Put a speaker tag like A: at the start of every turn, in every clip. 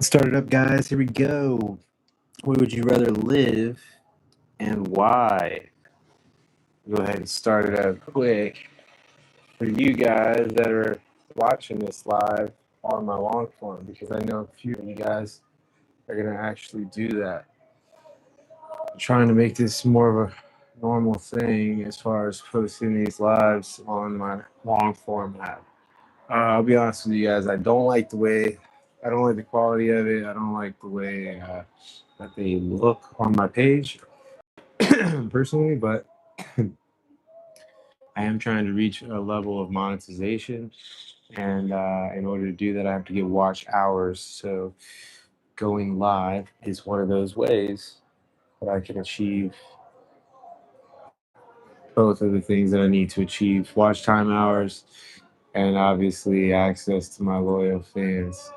A: Start it up, guys. Here we go. Where would you rather live and why? Go ahead and start it up quick for you guys that are watching this live on my long form because I know a few of you guys are going to actually do that. I'm trying to make this more of a normal thing as far as posting these lives on my long format. I'll be honest with you guys. I don't like the quality of it. I don't like the way that they look on my page personally, but I am trying to reach a level of monetization, and in order to do that, I have to get watch hours. So going live is one of those ways that I can achieve both of the things that I need to achieve: watch time hours and obviously access to my loyal fans.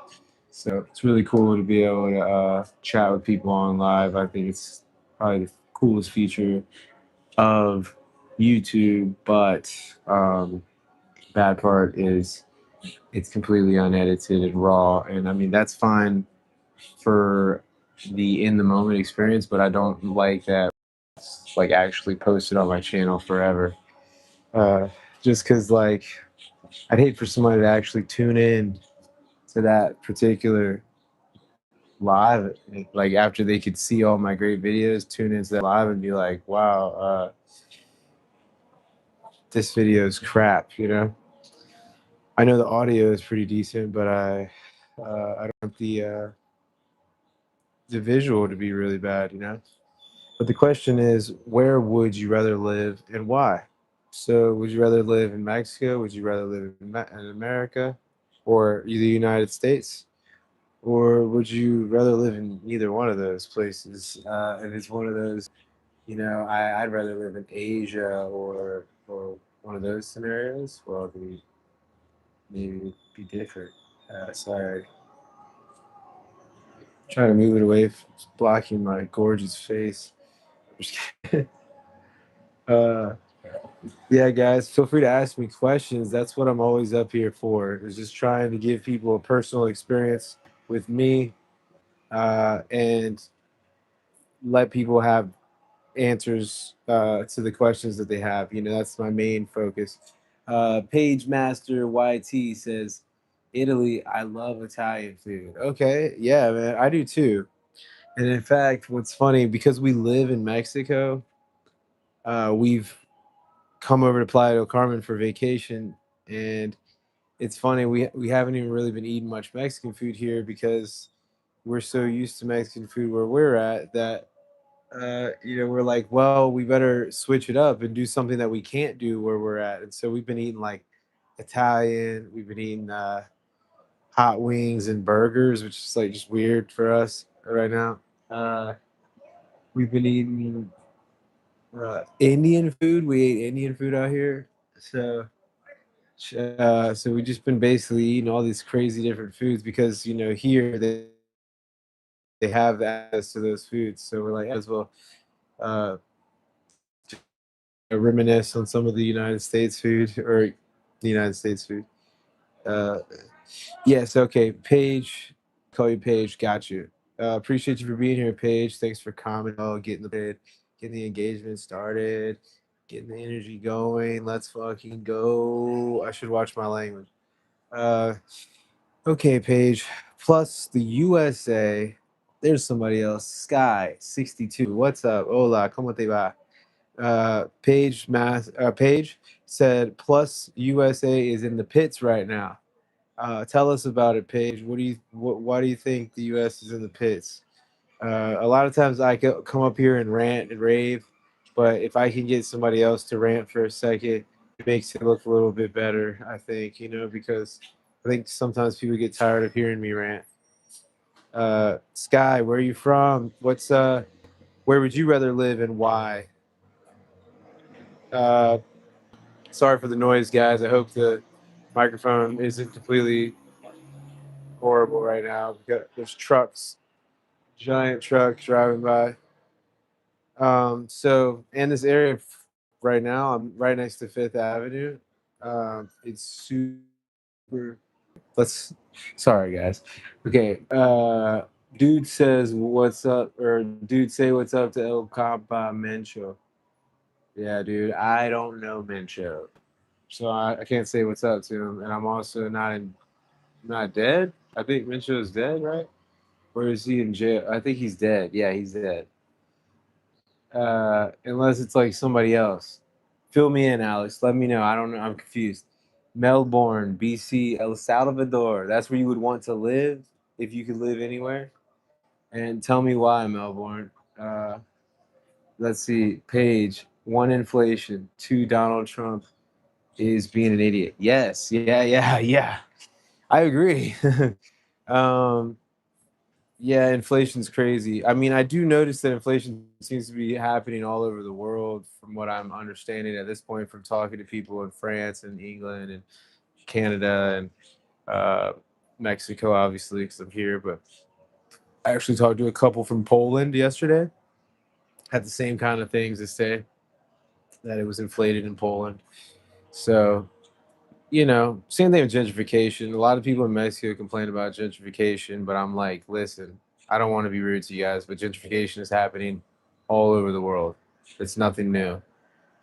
A: So it's really cool to be able to chat with people on live. I think it's probably the coolest feature of YouTube, but bad part is it's completely unedited and raw. And I mean, that's fine for the in the moment experience, but I don't like that like actually posted on my channel forever. Uh, just because like I'd hate for somebody to actually tune in to that particular live, like after they could see all my great videos, tune into that live and be like, wow, this video is crap. I know the audio is pretty decent, but I don't want the visual to be really bad. But the question is, where would you rather live and why? So, would you rather live in Mexico? Would you rather live in America, or the United States? Or would you rather live in either one of those places? And it's one of those, I'd rather live in Asia or one of those scenarios. Well, maybe be different. Sorry, trying to move it away from blocking my gorgeous face. Just kidding. uh, yeah, guys, feel free to ask me questions. That's what I'm always up here for. Is just trying to give people a personal experience with me, and let people have answers to the questions that they have. That's my main focus. Page Master YT says, Italy, I love Italian food. Okay, yeah, man, I do too. And in fact, what's funny, because we live in Mexico, we've come over to Playa del Carmen for vacation, and it's funny we haven't even really been eating much Mexican food here because we're so used to Mexican food where we're at that we're like, well, we better switch it up and do something that we can't do where we're at. And so we've been eating like Italian, we've been eating hot wings and burgers, which is like just weird for us right now. Uh, we've been eating Indian food. We ate Indian food out here. So, so we just been basically eating all these crazy different foods because here they have access to those foods. So we're like, as well, uh, reminisce on some of the United States food or the United States food. Uh, yes, okay, Paige, call you Paige. Got you. Appreciate you for being here, Paige. Thanks for commenting. Getting the engagement started, getting the energy going. Let's fucking go. I should watch my language. Uh, okay, Paige. Plus the USA. There's somebody else. Sky62. What's up? Hola, ¿cómo te va? Paige said plus USA is in the pits right now. Tell us about it, Paige. Why do you think the US is in the pits? A lot of times come up here and rant and rave, but if I can get somebody else to rant for a second, it makes it look a little bit better, I think, because I think sometimes people get tired of hearing me rant. Sky, where are you from? Where would you rather live and why? Uh, Sorry for the noise, guys. I hope the microphone isn't completely horrible right now. There's trucks, giant trucks driving by. So in this area right now, I'm right next to Fifth Avenue. It's super let's. Sorry, guys. Okay. Dude says what's up, or dude say what's up to El Capa Mencho. Yeah, dude. I don't know Mencho, so I can't say what's up to him, and I'm also not dead. I think Mencho is dead, right? Or is he in jail? I think he's dead. Yeah, he's dead. Unless it's like somebody else. Fill me in, Alex. Let me know. I don't know. I'm confused. Melbourne, BC, El Salvador. That's where you would want to live if you could live anywhere. And tell me why, Melbourne. Uh, let's see. Page one, inflation. Two, Donald Trump is being an idiot. Yes. Yeah. Yeah. Yeah. I agree. um, Yeah, inflation's crazy. I mean, I do notice that inflation seems to be happening all over the world, from what I'm understanding at this point, from talking to people in France and England and Canada and uh, Mexico, obviously, because I'm here. But I actually talked to a couple from Poland yesterday. Had the same kind of things to say, that it was inflated in Poland. So, same thing with gentrification. A lot of people in Mexico complain about gentrification, but I'm like, listen, I don't want to be rude to you guys, but gentrification is happening all over the world. It's nothing new.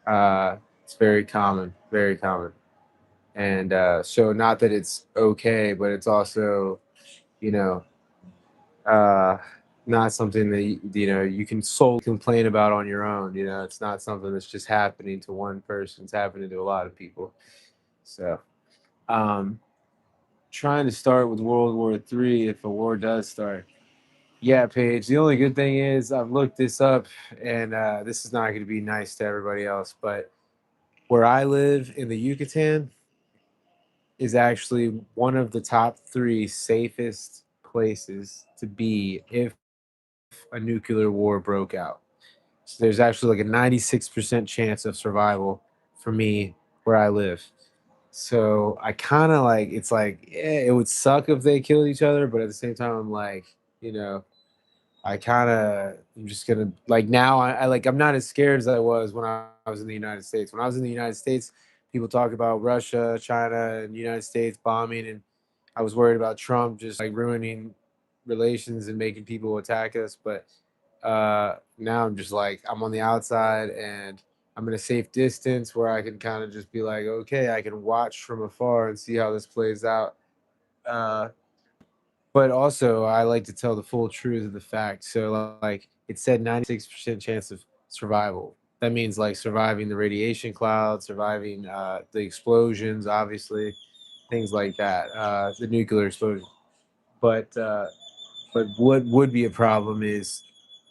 A: It's very common, very common. And so, not that it's okay, but it's also, you know, uh, not something that you can solely complain about on your own. It's not something that's just happening to one person. It's happening to a lot of people. So. Um, Trying to start with World War III if a war does start. Yeah, Paige. The only good thing is I've looked this up, and this is not going to be nice to everybody else, but where I live in the Yucatan is actually one of the top three safest places to be if a nuclear war broke out. So there's actually like a 96% chance of survival for me where I live. So I kind of like, it's like, it would suck if they killed each other, but at the same time, I'm like, you know, I'm just gonna like now. I'm not as scared as I was when I was in the United States. When I was in the United States, people talk about Russia, China, and the United States bombing, and I was worried about Trump just like ruining relations and making people attack us. But now I'm just like, I'm on the outside and I'm in a safe distance where I can kind of just be like, okay, I can watch from afar and see how this plays out. Uh, but also, I like to tell the full truth of the fact. So, like, it said 96% chance of survival. That means like surviving the radiation cloud, surviving the explosions, obviously, things like that, the nuclear explosion. But what would be a problem is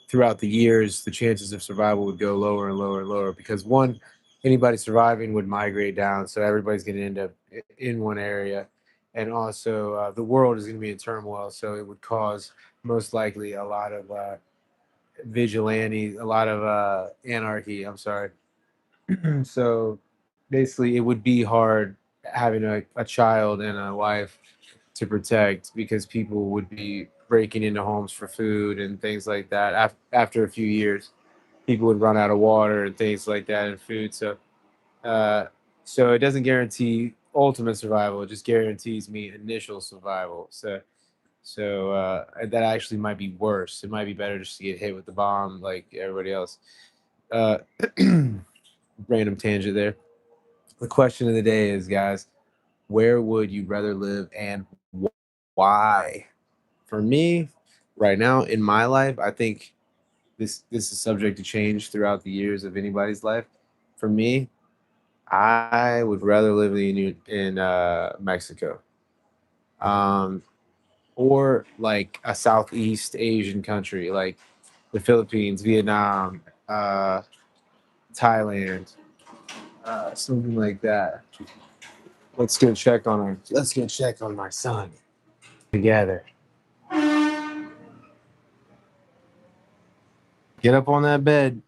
A: throughout the years, the chances of survival would go lower and lower and lower because one, anybody surviving would migrate down, so everybody's going to end up in one area, and also the world is going to be in turmoil, so it would cause most likely a lot of vigilante, a lot of anarchy. I'm sorry. So basically, it would be hard having a child and a wife to protect because people would be breaking into homes for food and things like that. After a few years, people would run out of water and things like that and food. Uh, so it doesn't guarantee ultimate survival. It just guarantees me initial survival. So that actually might be worse. It might be better just to get hit with the bomb like everybody else. Uh, Random tangent there. The question of the day is, guys, where would you rather live and why? For me, right now in my life, I think this is subject to change throughout the years of anybody's life. For me, I would rather live in Mexico, um, or like a Southeast Asian country, like the Philippines, Vietnam, Thailand, something like that. Let's go check on my son together. Get up on that bed.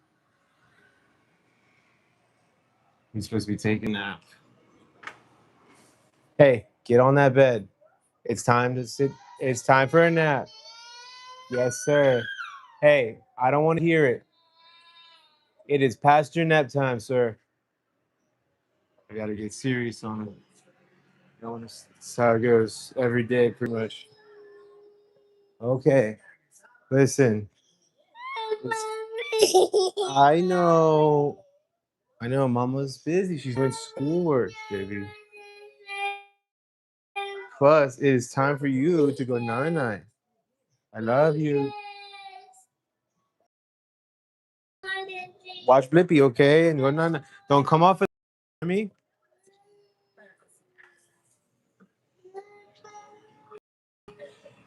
A: He's supposed to be taking a nap. Hey, get on that bed. It's time to sit. It's time for a nap. Yes, sir. Hey, I don't want to hear it. It is past your nap time, sir. I gotta get serious on it. That's how it goes every day, pretty much. Okay, listen. I know. I know. Mama's busy. She's doing schoolwork, baby. Plus, it is time for you to go nine nine. I love you. Watch Blippy, okay? And go nine nine. Don't come off of me.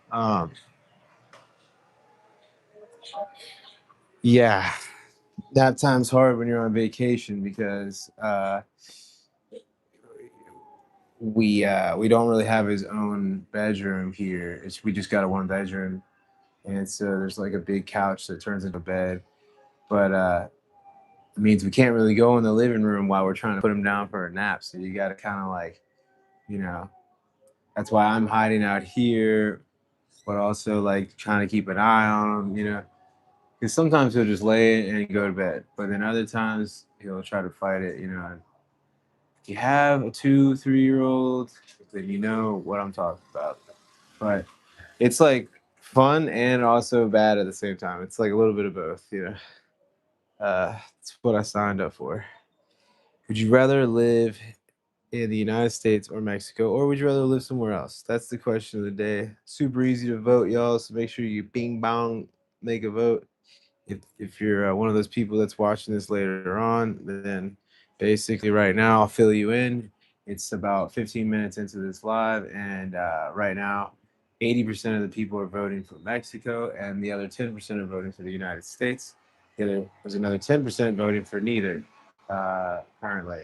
A: Um. Yeah, nap time's hard when you're on vacation because we don't really have his own bedroom here. We just got a one bedroom, and so there's like a big couch that turns into a bed. But it means we can't really go in the living room while we're trying to put him down for a nap. So you got to kind of like, you know, that's why I'm hiding out here, but also like trying to keep an eye on him. Because sometimes he'll just lay and go to bed, but then other times he'll try to fight it. If you have a 2, 3 year old, then you know what I'm talking about. But it's like fun and also bad at the same time. It's like a little bit of both. It's what I signed up for. Would you rather live in the United States or Mexico, or would you rather live somewhere else? That's the question of the day. Super easy to vote, y'all. So make sure you bing bong make a vote. If you're one of those people that's watching this later on, then basically right now I'll fill you in. It's about 15 minutes into this live, and right now, 80% of the people are voting for Mexico, and the other 10% are voting for the United States. There's another 10% voting for neither currently.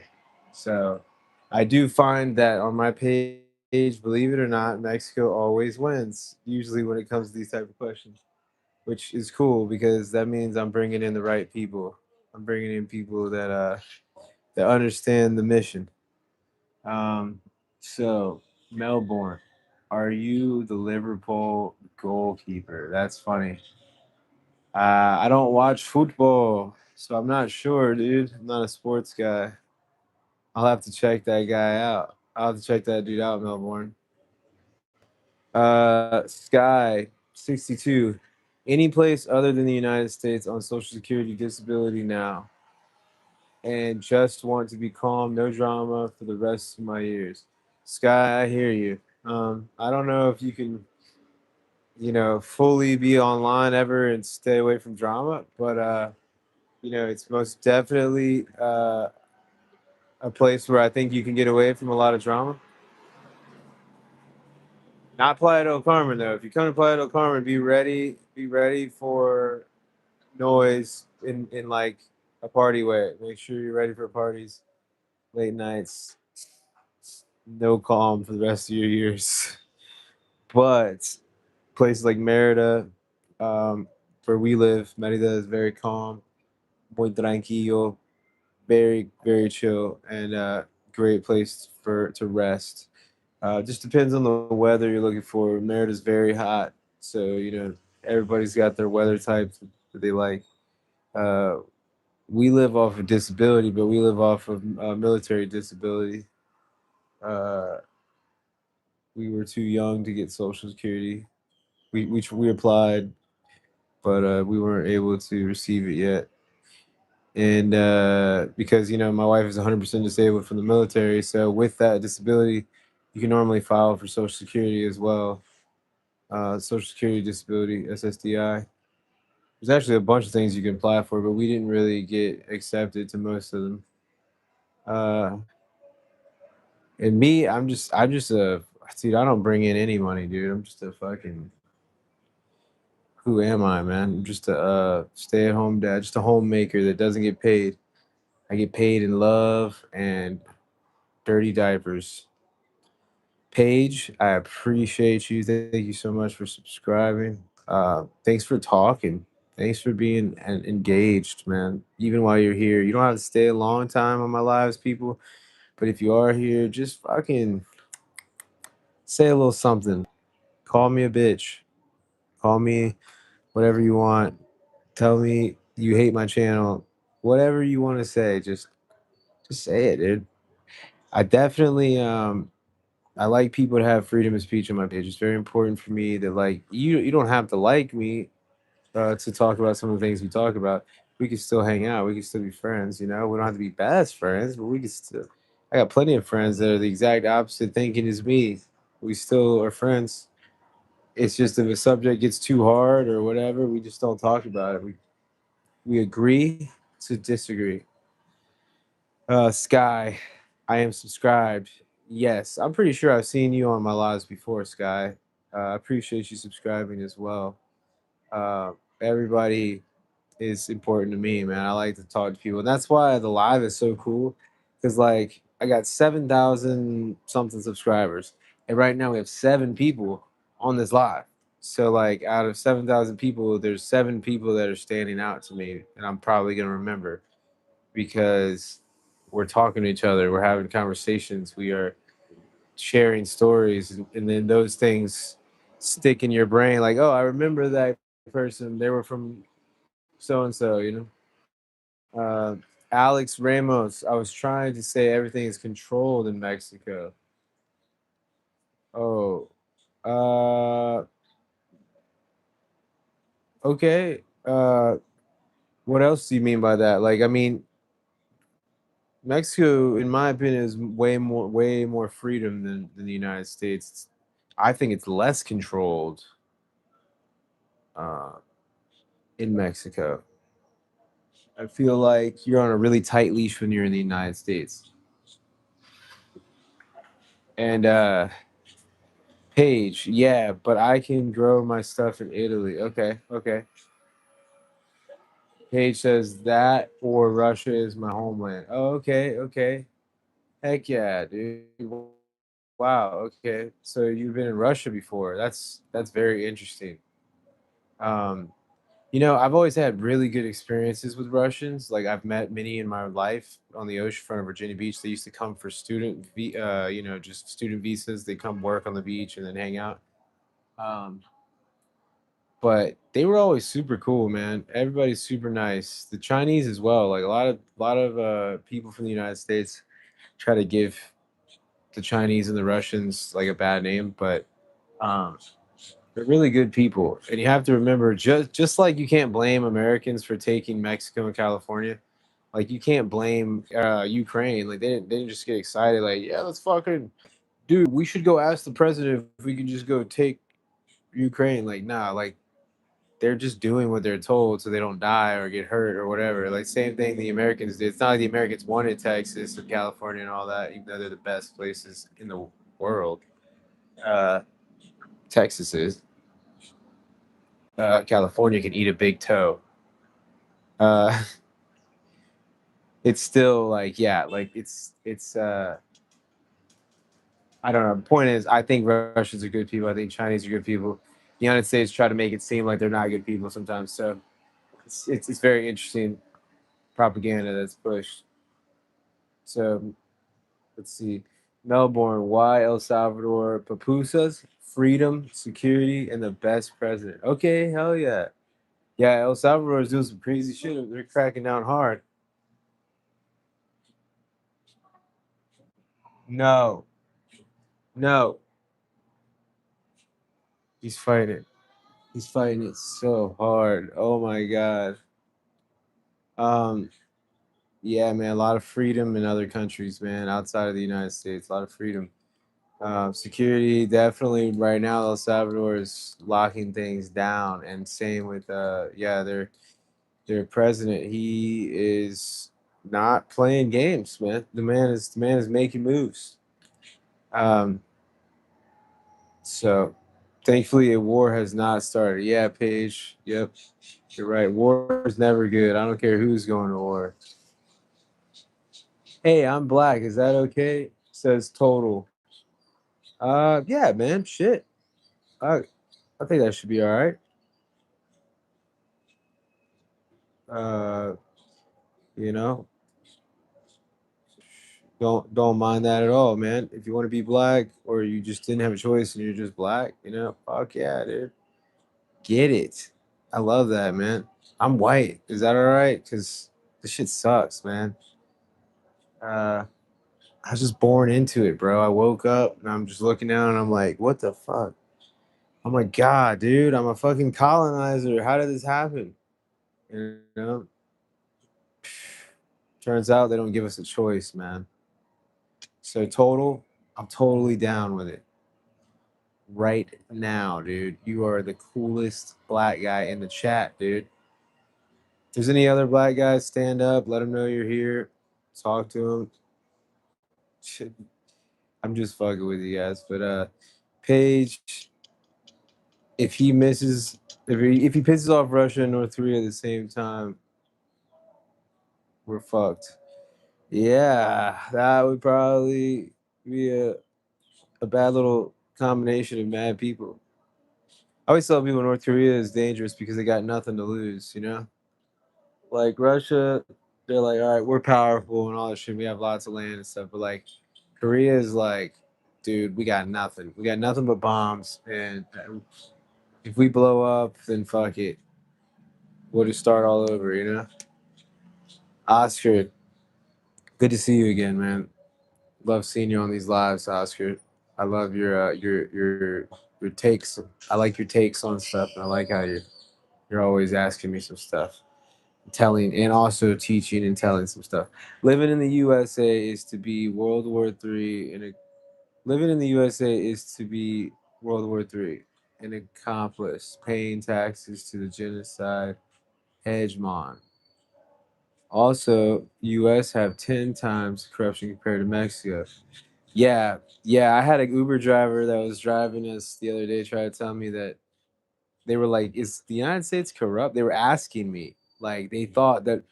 A: So I do find that on my page, believe it or not, Mexico always wins. Usually when it comes to these type of questions, which is cool because that means I'm bringing in the right people. I'm bringing in people that understand the mission. Um, so Melbourne, are you the Liverpool goalkeeper? That's funny. I don't watch football, so I'm not sure, dude. I'm not a sports guy. I'll have to check that guy out. I'll have to check that dude out, Melbourne. Sky 62. Any place other than the United States on Social Security disability now, and just want to be calm, no drama for the rest of my years. Sky, I hear you. I don't know if you can, fully be online ever and stay away from drama, but it's most definitely a place where I think you can get away from a lot of drama. Not Playa del Carmen though. If you come to Playa del Carmen, be ready. Be ready for noise in like a party way. Make sure you're ready for parties, late nights, no calm for the rest of your years. But places like Merida, um, where we live, Merida is very calm, muy tranquilo, very very chill, and great place for to rest. Just depends on the weather you're looking for. Merida's very hot, so everybody's got their weather types that they like. Uh, we live off of disability, but we live off of military disability. Uh, we were too young to get Social Security. We applied, but we weren't able to receive it yet. And because my wife is 100% disabled from the military, so with that disability, you can normally file for Social Security as well. Social Security disability, SSDI. There's actually a bunch of things you can apply for, but we didn't really get accepted to most of them. Uh, and me, I'm just a dude. I don't bring in any money, dude. I'm just a fucking. Who am I, man? I'm just a stay-at-home dad, just a homemaker that doesn't get paid. I get paid in love and dirty diapers. Paige, I appreciate you. Thank you so much for subscribing. Thanks for talking. Thanks for being engaged, man. Even while you're here, you don't have to stay a long time on my lives, people. But if you are here, just fucking say a little something. Call me a bitch. Call me whatever you want. Tell me you hate my channel. Whatever you want to say, just say it, dude. I definitely I like people to have freedom of speech on my page. It's very important for me that like you don't have to like me to talk about some of the things we talk about. We can still hang out. We can still be friends. You know, we don't have to be best friends, but we can still. I got plenty of friends that are the exact opposite thinking as me. We still are friends. It's just if a subject gets too hard or whatever, we just don't talk about it. We agree to disagree. Sky, I am subscribed. Yes, I'm pretty sure I've seen you on my lives before, Sky. I appreciate you subscribing as well. Everybody is important to me, man. I like to talk to people, and that's why the live is so cool. Because like I got 7,000 something subscribers, and right now we have 7 people on this live. So like out of 7,000 people, there's 7 people that are standing out to me, and I'm probably gonna remember because we're talking to each other, we're having conversations, we are sharing stories, and then those things stick in your brain. Like, oh, I remember that person. They were from so and so, you know. Alex Ramos. I was trying to say everything is controlled in Mexico. Oh, uh, okay. What else do you mean by that? Like, I mean, Mexico, in my opinion, is way more freedom than the United States. I think it's less controlled uh, in Mexico. I feel like you're on a really tight leash when you're in the United States. And Paige, yeah, but I can grow my stuff in Italy. Okay, okay. Paige says that or Russia is my homeland. Oh, okay, okay. Heck yeah, dude. Wow, okay. So you've been in Russia before. That's very interesting. Um, you know, I've always had really good experiences with Russians. Like I've met many in my life on the ocean front of Virginia Beach. They used to come for you know, just student visas. They come work on the beach and then hang out. Um, but they were always super cool, man. Everybody's super nice. The Chinese as well. Like a lot of people from the United States try to give the Chinese and the Russians like a bad name, but um, they're really good people. And you have to remember, just like you can't blame Americans for taking Mexico and California, like you can't blame Ukraine. Like they didn't just get excited. Like yeah, let's fucking dude. We should go ask the president if we can just go take Ukraine. Like nah, like they're just doing what they're told so they don't die or get hurt or whatever. Like same thing the Americans did. It's not like the Americans wanted Texas and California and all that, even though they're the best places in the world. Uh, Texas is. California can eat a big toe. Uh, it's still like yeah, like it's. I don't know. The point is, I think Russians are good people. I think Chinese are good people. The United States try to make it seem like they're not good people sometimes. So it's very interesting propaganda that's pushed. So let's see. Melbourne, why El Salvador? Pupusas, freedom, security, and the best president. Okay, hell yeah. Yeah, El Salvador is doing some crazy shit. They're cracking down hard. No, no, he's fighting it. He's fighting it so hard. Oh my god. Um, yeah, man, a lot of freedom in other countries, man, outside of the United States. A lot of freedom. Security definitely right now. El Salvador is locking things down, and same with yeah, their president. He is not playing games, man. The man is making moves. Um, so thankfully a war has not started. Yeah, Paige. Yep, you're right. War is never good. I don't care who's going to war. Hey, I'm black. Is that okay? Says total. Yeah, man. Shit. I I think that should be all right. Uh, you know, don't mind that at all, man. If you want to be black or you just didn't have a choice and you're just black, you know, fuck yeah, dude. Get it. I love that, man. I'm white. Is that all right? Because this shit sucks, man. Uh, I was just born into it, bro. I woke up and I'm just looking down and I'm like, what the fuck? I'm like, God, dude, I'm a fucking colonizer. How did this happen? You know? Turns out they don't give us a choice, man. So total, I'm totally down with it. Right now, dude. You are the coolest black guy in the chat, dude. If there's any other black guys, stand up, let them know you're here, talk to them. I'm just fucking with you guys. But Paige, if he misses, if he pisses off Russia and North Korea at the same time, we're fucked. Yeah, that would probably be a bad little combination of mad people. I always tell people North Korea is dangerous because they got nothing to lose, you know? Like Russia, they're like, all right, we're powerful and all that shit. We have lots of land and stuff. But like Korea is like, dude, we got nothing. We got nothing but bombs. And if we blow up, then fuck it. We'll just start all over, you know? Oscar, good to see you again, man. Love seeing you on these lives, Oscar. I love your takes. I like your takes on stuff, and I like how you're always asking me some stuff, telling, and also teaching and telling some stuff. Living in the USA is to be World War Three, and living in the USA is to be World War Three, an accomplice, paying taxes to the genocide hegemon. Also, U.S. have 10 times corruption compared to Mexico. Yeah, yeah. I had an Uber driver that was driving us the other day try to tell me that they were like, "Is the United States corrupt?" They were asking me like they thought that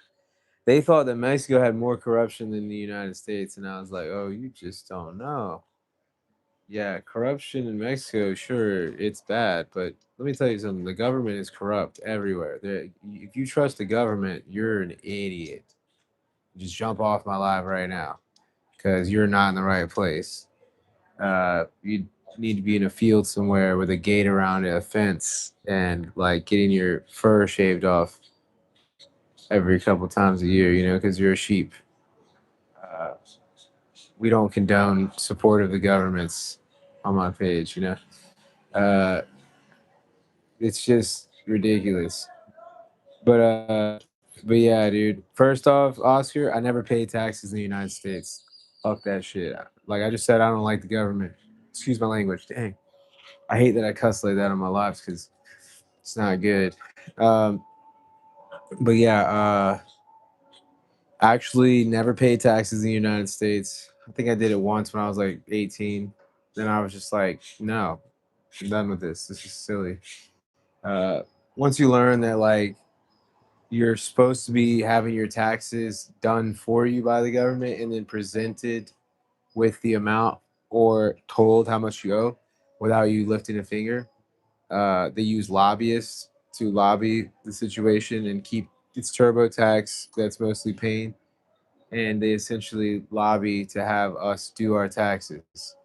A: Mexico had more corruption than the United States, and I was like, "Oh, you just don't know." Yeah, corruption in Mexico, sure, it's bad, but let me tell you something: the government is corrupt everywhere. If you trust the government, you're an idiot. Just jump off my live right now because you're not in the right place. You need to be in a field somewhere with a gate around it, a fence, and like getting your fur shaved off every couple times a year, you know, because you're a sheep. Uh, we don't condone support of the governments on my page, you know. Uh, it's just ridiculous. But yeah, dude. First off, Oscar, I never paid taxes in the United States. Fuck that shit. Like I just said, I don't like the government. Excuse my language. Dang. I hate that I cuss like that on my lives because it's not good. But yeah, actually never paid taxes in the United States. I think I did it once when I was like 18. Then I was just like, no, I'm done with this. This is silly. Once you learn that like you're supposed to be having your taxes done for you by the government and then presented with the amount or told how much you owe without you lifting a finger. They use lobbyists to lobby the situation and keep it's TurboTax that's mostly paying, and they essentially lobby to have us do our taxes.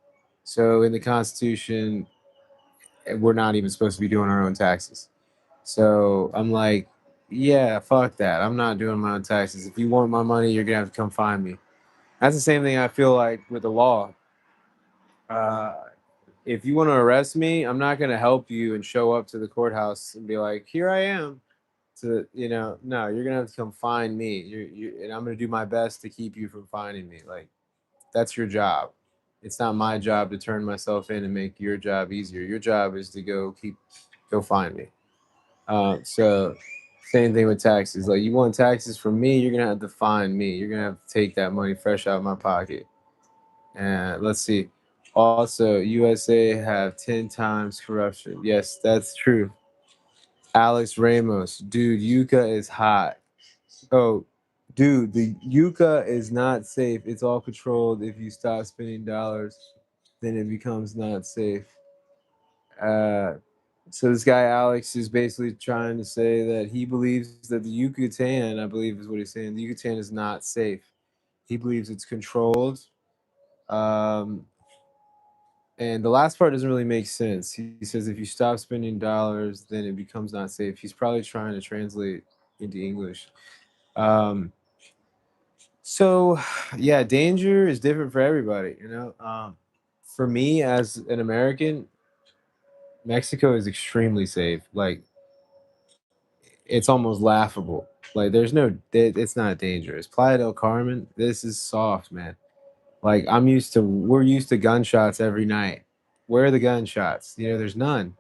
A: So in the Constitution, we're not even supposed to be doing our own taxes. So I'm like, yeah, fuck that. I'm not doing my own taxes. If you want my money, you're gonna have to come find me. That's the same thing I feel like with the law. Uh, if you want to arrest me, I'm not gonna help you and show up to the courthouse and be like, here I am. To no, you're gonna have to come find me. And I'm gonna do my best to keep you from finding me. Like that's your job. It's not my job to turn myself in and make your job easier. Your job is to go find me. So same thing with taxes. Like you want taxes from me, you're gonna have to find me. You're gonna have to take that money fresh out of my pocket. And let's see. Also, USA have 10 times corruption. Yes, that's true. Alex Ramos, dude, Yucca is hot. Oh, dude, the Yucca is not safe. It's all controlled. If you stop spending dollars, then it becomes not safe. Uh, so this guy Alex is basically trying to say that he believes that the Yucatan, I believe is what he's saying, the Yucatan is not safe. He believes it's controlled. Um, and the last part doesn't really make sense. He says if you stop spending dollars, then it becomes not safe. He's probably trying to translate into English. Um, So, yeah, danger is different for everybody. For me as an American, Mexico is extremely safe. Like it's almost laughable. Like it's not dangerous. Playa del Carmen, this is soft, man. Like we're used to gunshots every night. Where are the gunshots? There's none.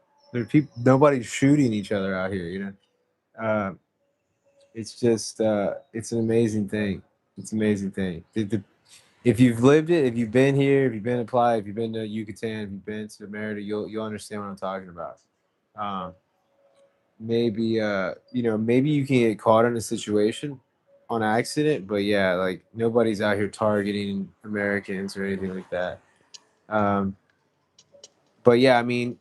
A: Nobody's shooting each other out here. Uh, it's just, it's an amazing thing. It's an amazing thing. If you've lived it, if you've been here, if you've been to Playa, if you've been to Yucatan, if you've been to Merida, you'll understand what I'm talking about. Um, maybe you can get caught in a situation on accident, but yeah, like nobody's out here targeting Americans or anything like that. Um, but yeah, I mean,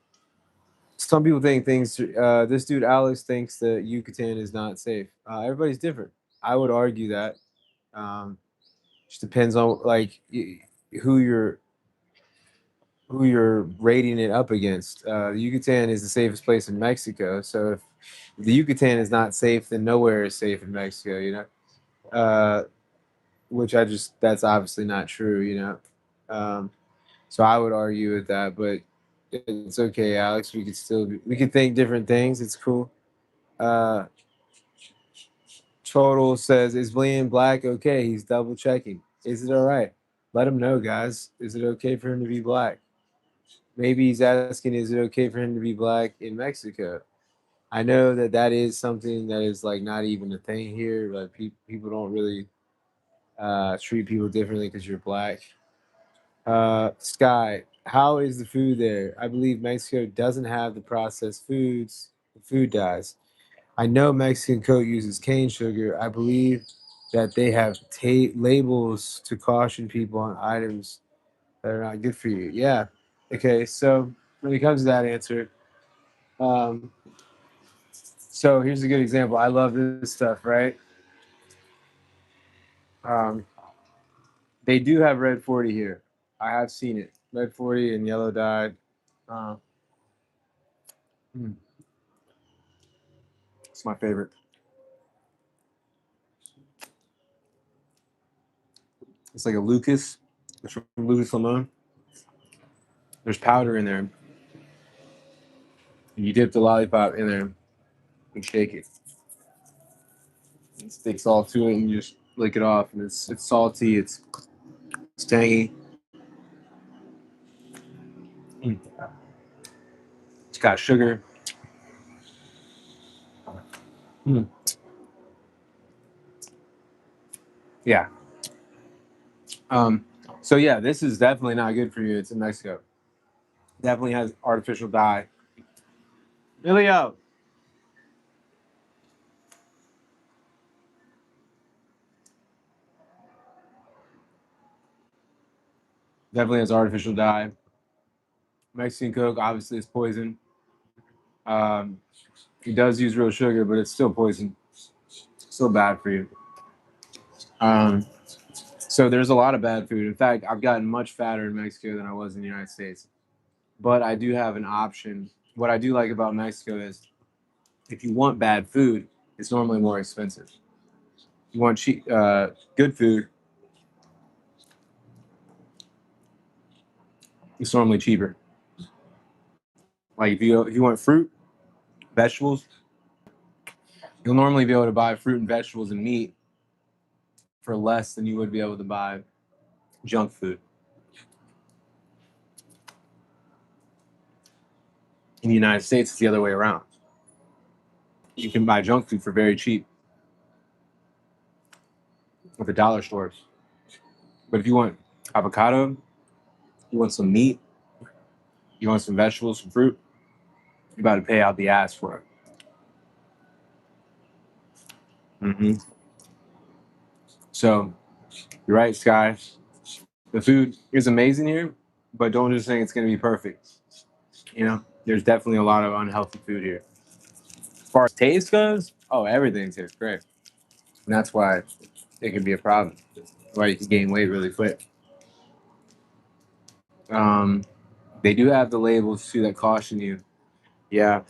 A: some people think things. This dude Alex thinks that Yucatan is not safe. Everybody's different. I would argue that. Um, just depends on like who you're who you're rating it up against. The Yucatan is the safest place in Mexico, so if the Yucatan is not safe, then nowhere is safe in Mexico. Which that's obviously not true. So I would argue with that, but it's okay, Alex. We could think different things. It's cool. Uh, Total says, "Is Bleeding Black okay?" He's double checking. Is it all right? Let him know, guys. Is it okay for him to be black? Maybe he's asking, is it okay for him to be black in Mexico? I know that is something that is like not even a thing here. Like people don't really treat people differently because you're black. Sky, how is the food there? I believe Mexico doesn't have the processed foods. The food dyes. I know Mexican Coke uses cane sugar. I believe that they have labels to caution people on items that are not good for you. Yeah. Okay. So when it comes to that answer, um, so here's a good example. I love this stuff, right? Um, they do have red 40 here. I have seen it. Red 40 and yellow dyed. Uh, mm, it's my favorite. It's like a Lucas. It's from Lucas Limon. There's powder in there. And you dip the lollipop in there and shake it. It sticks all to it, and you just lick it off. And it's salty. It's tangy. Mm. It's got sugar. Mm. Yeah. Um, so yeah, this is definitely not good for you. It's in Mexico. Definitely has artificial dye. Emilio definitely has artificial dye. Mexican Coke obviously is poison. Um, it does use real sugar, but it's still poison. Still bad for you. Um, so there's a lot of bad food. In fact, I've gotten much fatter in Mexico than I was in the United States. But I do have an option. What I do like about Mexico is if you want bad food, it's normally more expensive. You want good food, it's normally cheaper. Like if you want fruit, vegetables, you'll normally be able to buy fruit and vegetables and meat for less than you would be able to buy junk food. In the United States, it's the other way around. You can buy junk food for very cheap at the dollar stores. But if you want avocado, you want some meat, you want some vegetables, some fruit, you got to pay out the ass for it. Hmm. So you're right, Sky. The food is amazing here, but don't just think it's going to be perfect. There's definitely a lot of unhealthy food here. As far as taste goes, oh, everything tastes great. And that's why it can be a problem. Why you can gain weight really quick. Um, they do have the labels too that caution you. Yeah,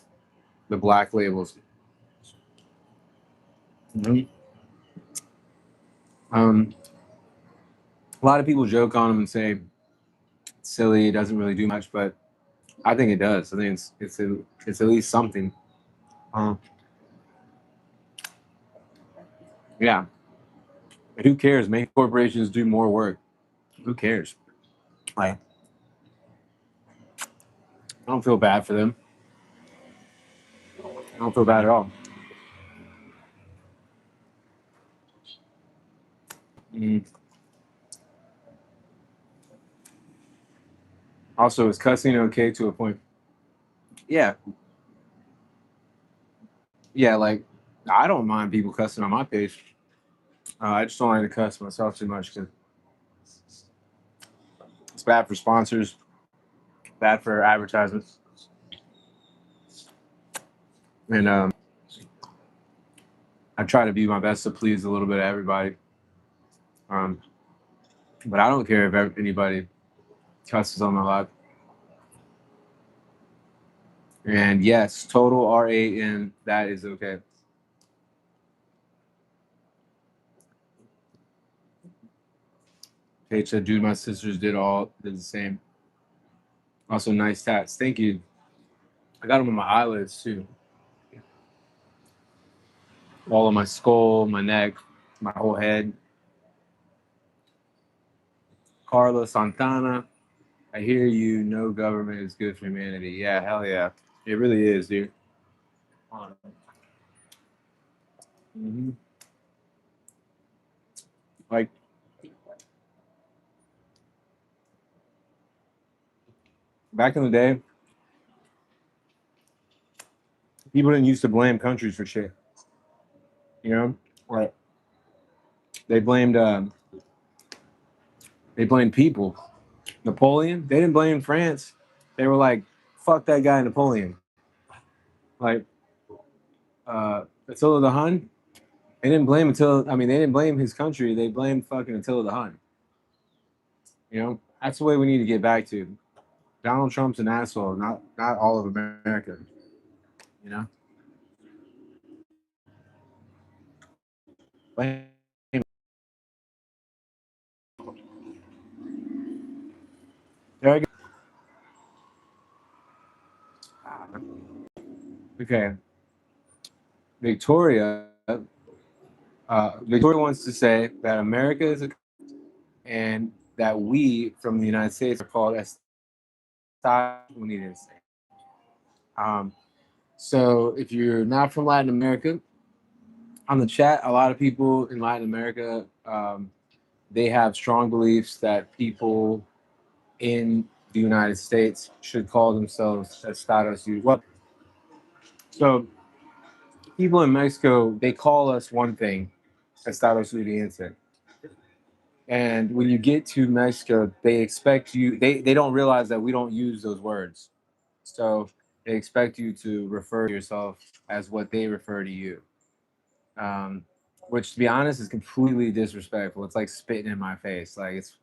A: the black labels. Mhm. Um, A lot of people joke on them and say it's silly, it doesn't really do much, but I think it does. I think it's at least something. Um, yeah. Who cares? Make corporations do more work. Who cares? Like, I don't feel bad for them. I don't feel bad at all. Mm. Also, is cussing okay to a point? Yeah, yeah. Like, I don't mind people cussing on my page. I just don't like to cuss myself too much because it's bad for sponsors, bad for advertisements, and I try to be my best to please a little bit of everybody. Um, but I don't care if anybody cusses on my live. And yes, total RAN, that is okay. Paige said, dude, my sisters did the same. Also, nice tats. Thank you. I got them on my eyelids too. All on my skull, my neck, my whole head. Carla Santana, I hear you. No government is good for humanity. Yeah, hell yeah. It really is, dude. Hmm. Like, back in the day, people didn't used to blame countries for shit. You know? Like, they blamed they blamed people. Napoleon, they didn't blame France. They were like, fuck that guy Napoleon. Like, Attila the Hun, they didn't blame Attila. I mean, they didn't blame his country. They blamed fucking Attila the Hun. You know, that's the way we need to get back to. Donald Trump's an asshole, not all of America. You know, blame. There I go. Okay, Victoria. Victoria wants to say that America is a and that we from the United States are called Estados Unidos. Um, so if you're not from Latin America, on the chat, a lot of people in Latin America, they have strong beliefs that people in the United States should call themselves Estados Unidos. Well, so people in Mexico, they call us one thing, Estados Unidos. And when you get to Mexico, they expect you, they don't realize that we don't use those words. So they expect you to refer to yourself as what they refer to you. Um, which to be honest is completely disrespectful. It's like spitting in my face. Like it's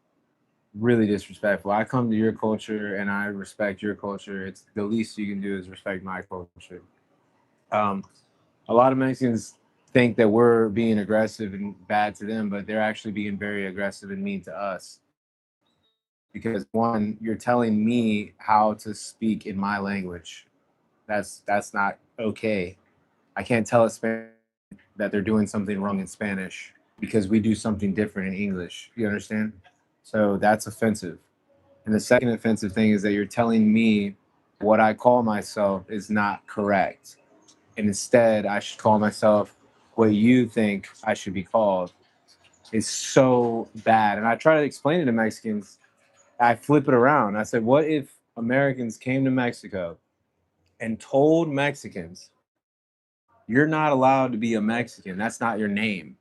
A: really disrespectful. I come to your culture and I respect your culture. It's the least you can do is respect my culture. Um, a lot of Mexicans think that we're being aggressive and bad to them, but they're actually being very aggressive and mean to us. Because one, you're telling me how to speak in my language. That's not okay. I can't tell a Spanish that they're doing something wrong in Spanish because we do something different in English. You understand? So that's offensive. And the second offensive thing is that you're telling me what I call myself is not correct. And instead, I should call myself what you think I should be called. Is so bad. And I try to explain it to Mexicans. I flip it around. I said, what if Americans came to Mexico and told Mexicans, you're not allowed to be a Mexican? That's not your name.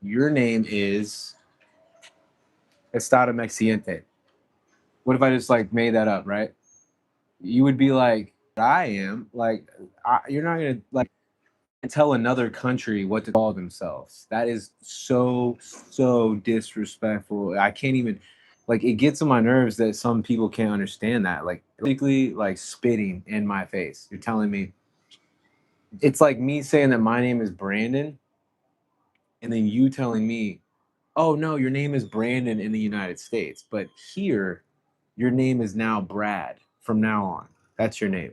A: Your name is Estado Mexiente. What if I just like made that up, right? You would be like, I am like, you're not gonna like tell another country what to call themselves. That is so disrespectful. I can't even like it gets on my nerves that some people can't understand that. Like basically like spitting in my face. You're telling me it's like me saying that my name is Brandon and then you telling me, oh no, your name is Brandon in the United States, but here, your name is now Brad from now on. That's your name.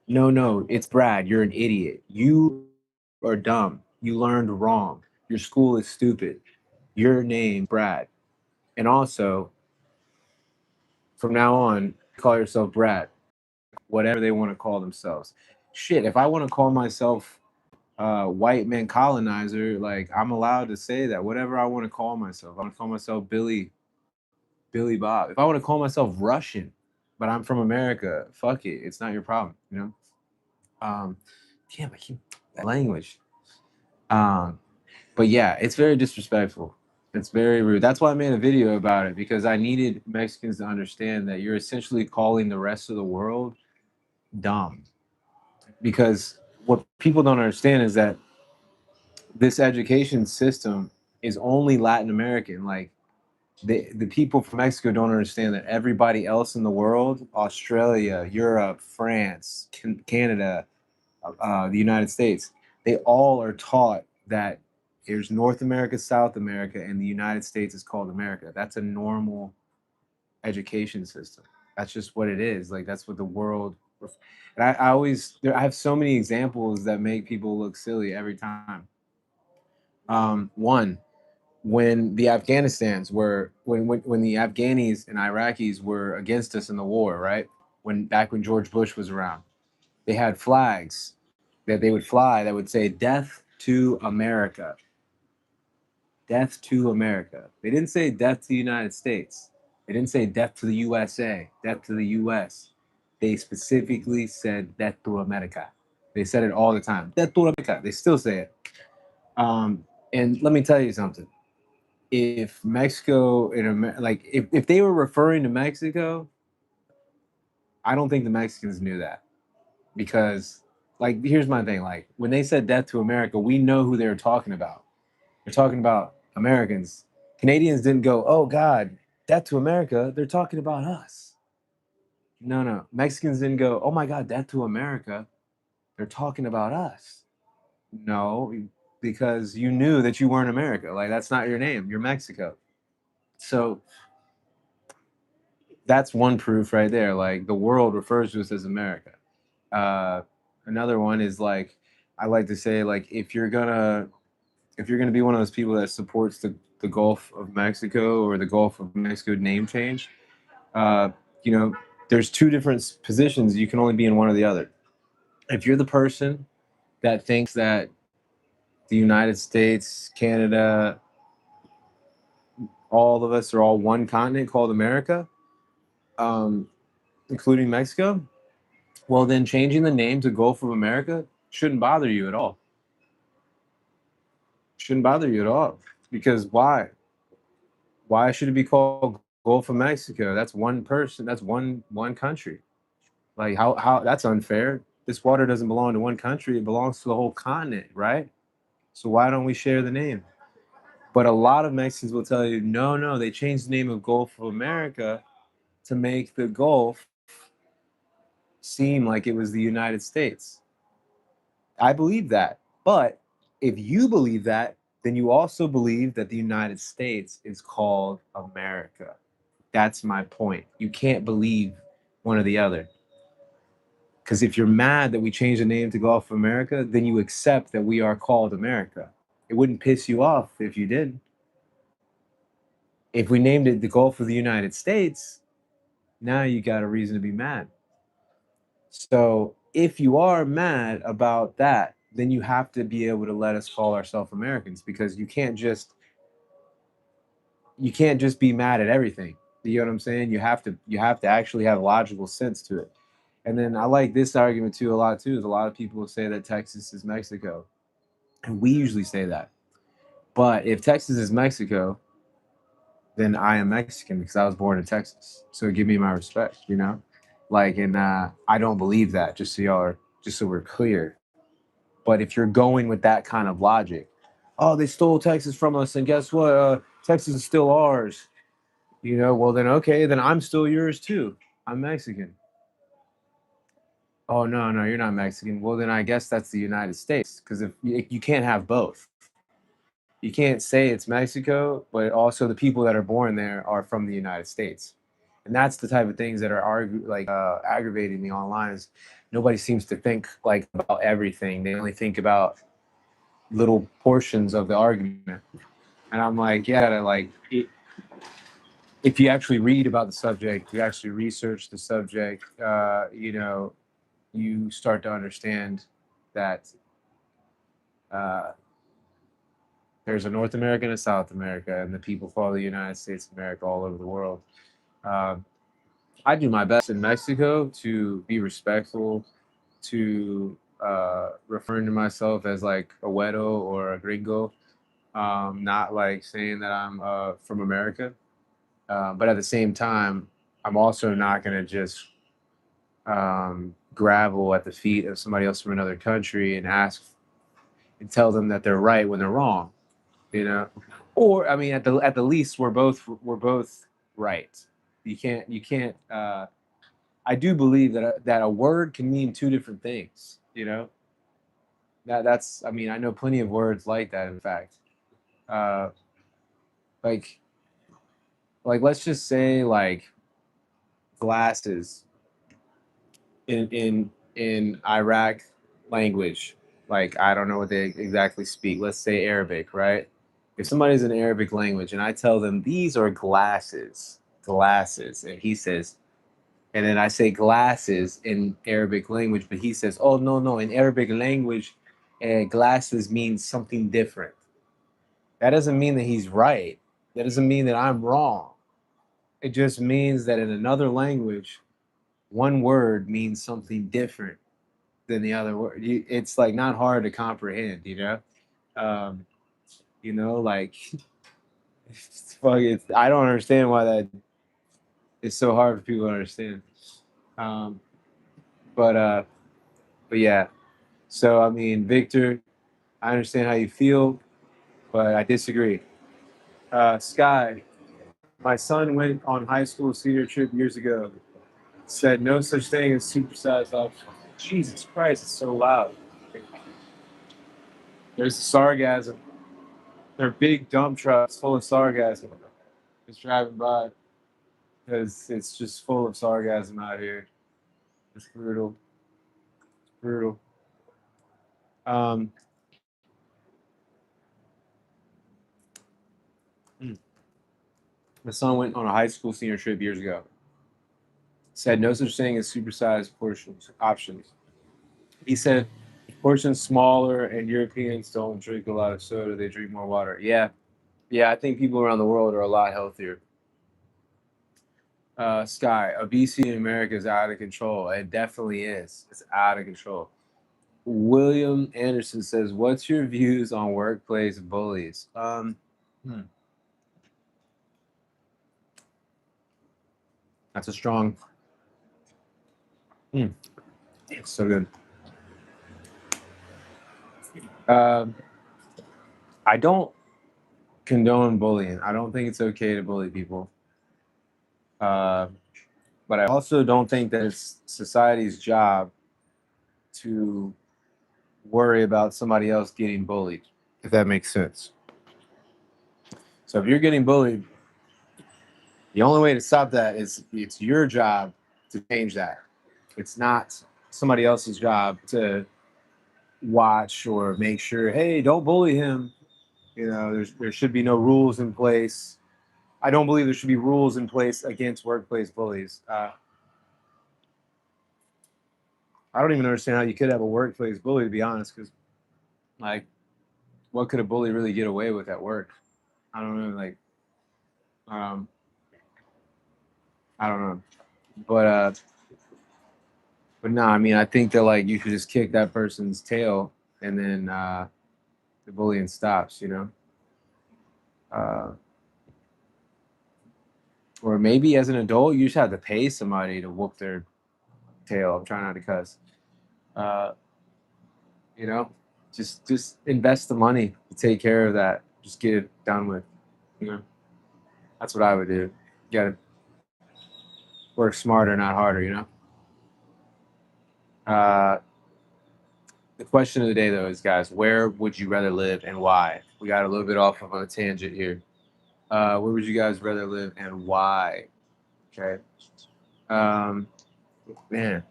A: No, no, it's Brad. You're an idiot. You are dumb. You learned wrong. Your school is stupid. Your name's Brad. And also, from now on, call yourself Brad, whatever they want to call themselves. Shit, if I want to call myself white man colonizer, like I'm allowed to say that, whatever I want to call myself. I want to call myself Billy Bob. If I want to call myself Russian, but I'm from America, fuck it. It's not your problem, you know? Um, damn, I keep that language. Um, but yeah, it's very disrespectful. It's very rude. That's why I made a video about it because I needed Mexicans to understand that you're essentially calling the rest of the world dumb. Because what people don't understand is that this education system is only Latin American. Like the people from Mexico don't understand that everybody else in the world, Australia, Europe, France, Canada, the United States, they all are taught that there's North America, South America, and the United States is called America. That's a normal education system. That's just what it is. Like that's what the world. And I always, I have so many examples that make people look silly every time. One, when the Afghanistans were, when the Afghanis and Iraqis were against us in the war, right? When back when George Bush was around, they had flags that they would fly that would say "Death to America." Death to America. They didn't say death to the United States. They didn't say death to the USA, death to the US. They specifically said death to America. They said it all the time. Death to America. They still say it. And let me tell you something. If Mexico like if they were referring to Mexico, I don't think the Mexicans knew that because like here's my thing, like when they said death to America, we know who they were talking about. They're talking about Americans. Canadians didn't go, oh God, death to America. They're talking about us. No, no. Mexicans didn't go, oh my God, death to America. They're talking about us. No, because you knew that you weren't America. Like that's not your name. You're Mexico. So that's one proof right there. Like the world refers to us as America. Uh, Another one is like I like to say like if you're gonna be one of those people that supports the Gulf of Mexico or the Gulf of Mexico name change, uh, you know, there's two different positions. You can only be in one or the other. If you're the person that thinks that the United States, Canada, all of us are all one continent called America, um, including Mexico, well, then changing the name to Gulf of America shouldn't bother you at all. Shouldn't bother you at all. Because why? Why should it be called Gulf of Mexico? That's one person. That's one country. Like how that's unfair. This water doesn't belong to one country. It belongs to the whole continent, right? So why don't we share the name? But a lot of Mexicans will tell you, no, no, they changed the name of Gulf of America to make the Gulf seem like it was the United States. I believe that. But if you believe that, then you also believe that the United States is called America. That's my point. You can't believe one or the other. Because if you're mad that we changed the name to Gulf of America, then you accept that we are called America. It wouldn't piss you off if you did. If we named it the Gulf of the United States, now you got a reason to be mad. So if you are mad about that, then you have to be able to let us call ourselves Americans because you can't just be mad at everything. You know what I'm saying? You have to actually have logical sense to it. And then I like this argument too a lot too. Is a lot of people say that Texas is Mexico, and we usually say that. But if Texas is Mexico, then I am Mexican because I was born in Texas. So give me my respect, you know? Like, and I don't believe that. Just so we're clear. But if you're going with that kind of logic, oh, they stole Texas from us, and guess what? Texas is still ours. You know, well then okay, then I'm still yours too. I'm Mexican. Oh no, no, you're not Mexican. Well then I guess that's the United States because if you can't have both. you can't say it's Mexico, but also the people that are born there are from the United States. And that's the type of things that are aggravating me online is nobody seems to think like about everything. They only think about little portions of the argument. And I'm like, yeah, if you actually read about the subject, you actually research the subject, you start to understand that uh, there's a North America and a South America, and the people follow the United States of America all over the world. Um, I do my best in Mexico to be respectful, to referring to myself as like a güero or a gringo, not like saying that I'm from America. But at the same time, I'm also not going to just gravel at the feet of somebody else from another country and ask and tell them that they're right when they're wrong. You know, or I mean, at the least, we're both right. You can't. I do believe that a word can mean two different things. You know, that's. I mean, I know plenty of words like that. In fact, uh, like let's just say like glasses in Iraq language. Like I don't know what they exactly speak. Let's say Arabic, right? If somebody's in Arabic language and I tell them these are glasses, and he says, and then I say glasses in Arabic language, but he says, oh no no, in Arabic language, glasses means something different. That doesn't mean that he's right. That doesn't mean that I'm wrong. It just means that in another language, one word means something different than the other word. It's like not hard to comprehend, you know. Um, like I don't understand why that is so hard for people to understand. Um, but uh, but yeah. So I mean, Victor, I understand how you feel, but I disagree. Sky, my son went on high school senior trip years ago. Said no such thing as supersized options. Jesus Christ, it's so loud. There's the sarcasm. They're big dump trucks full of sarcasm. Just driving by because it's just full of sarcasm out here. It's brutal. Brutal. Um, my son went on a high school senior trip years ago. Said no such thing as supersized portions options. He said portions smaller and Europeans don't drink a lot of soda, they drink more water. Yeah. Yeah, I think people around the world are a lot healthier. Sky, obesity in America is out of control. It definitely is. It's out of control. William Anderson says, "What's your views on workplace bullies?" Hmm, that's a strong. Hmm, it's so good. Um, I don't condone bullying. I don't think it's okay to bully people. Uh, but I also don't think that it's society's job to worry about somebody else getting bullied, if that makes sense. So if you're getting bullied, the only way to stop that is it's your job to change that. It's not somebody else's job to watch or make sure, hey, don't bully him. There should be no rules in place. I don't believe there should be rules in place against workplace bullies. I don't even understand how you could have a workplace bully, to be honest, because like, what could a bully really get away with at work? I don't know. Um, I don't know. But no, I mean, I think that like you should just kick that person's tail, and then the bullying stops. Uh, or maybe as an adult, you just have to pay somebody to whoop their tail. I'm trying not to cuss. Uh, you know, just invest the money to take care of that. Just get it done with. You know, that's what I would do. You got to work smarter, not harder. Uh, the question of the day, though, is, guys, where would you rather live and why? We got a little bit off of on a tangent here. Where would you guys rather live and why? Okay. Um, man,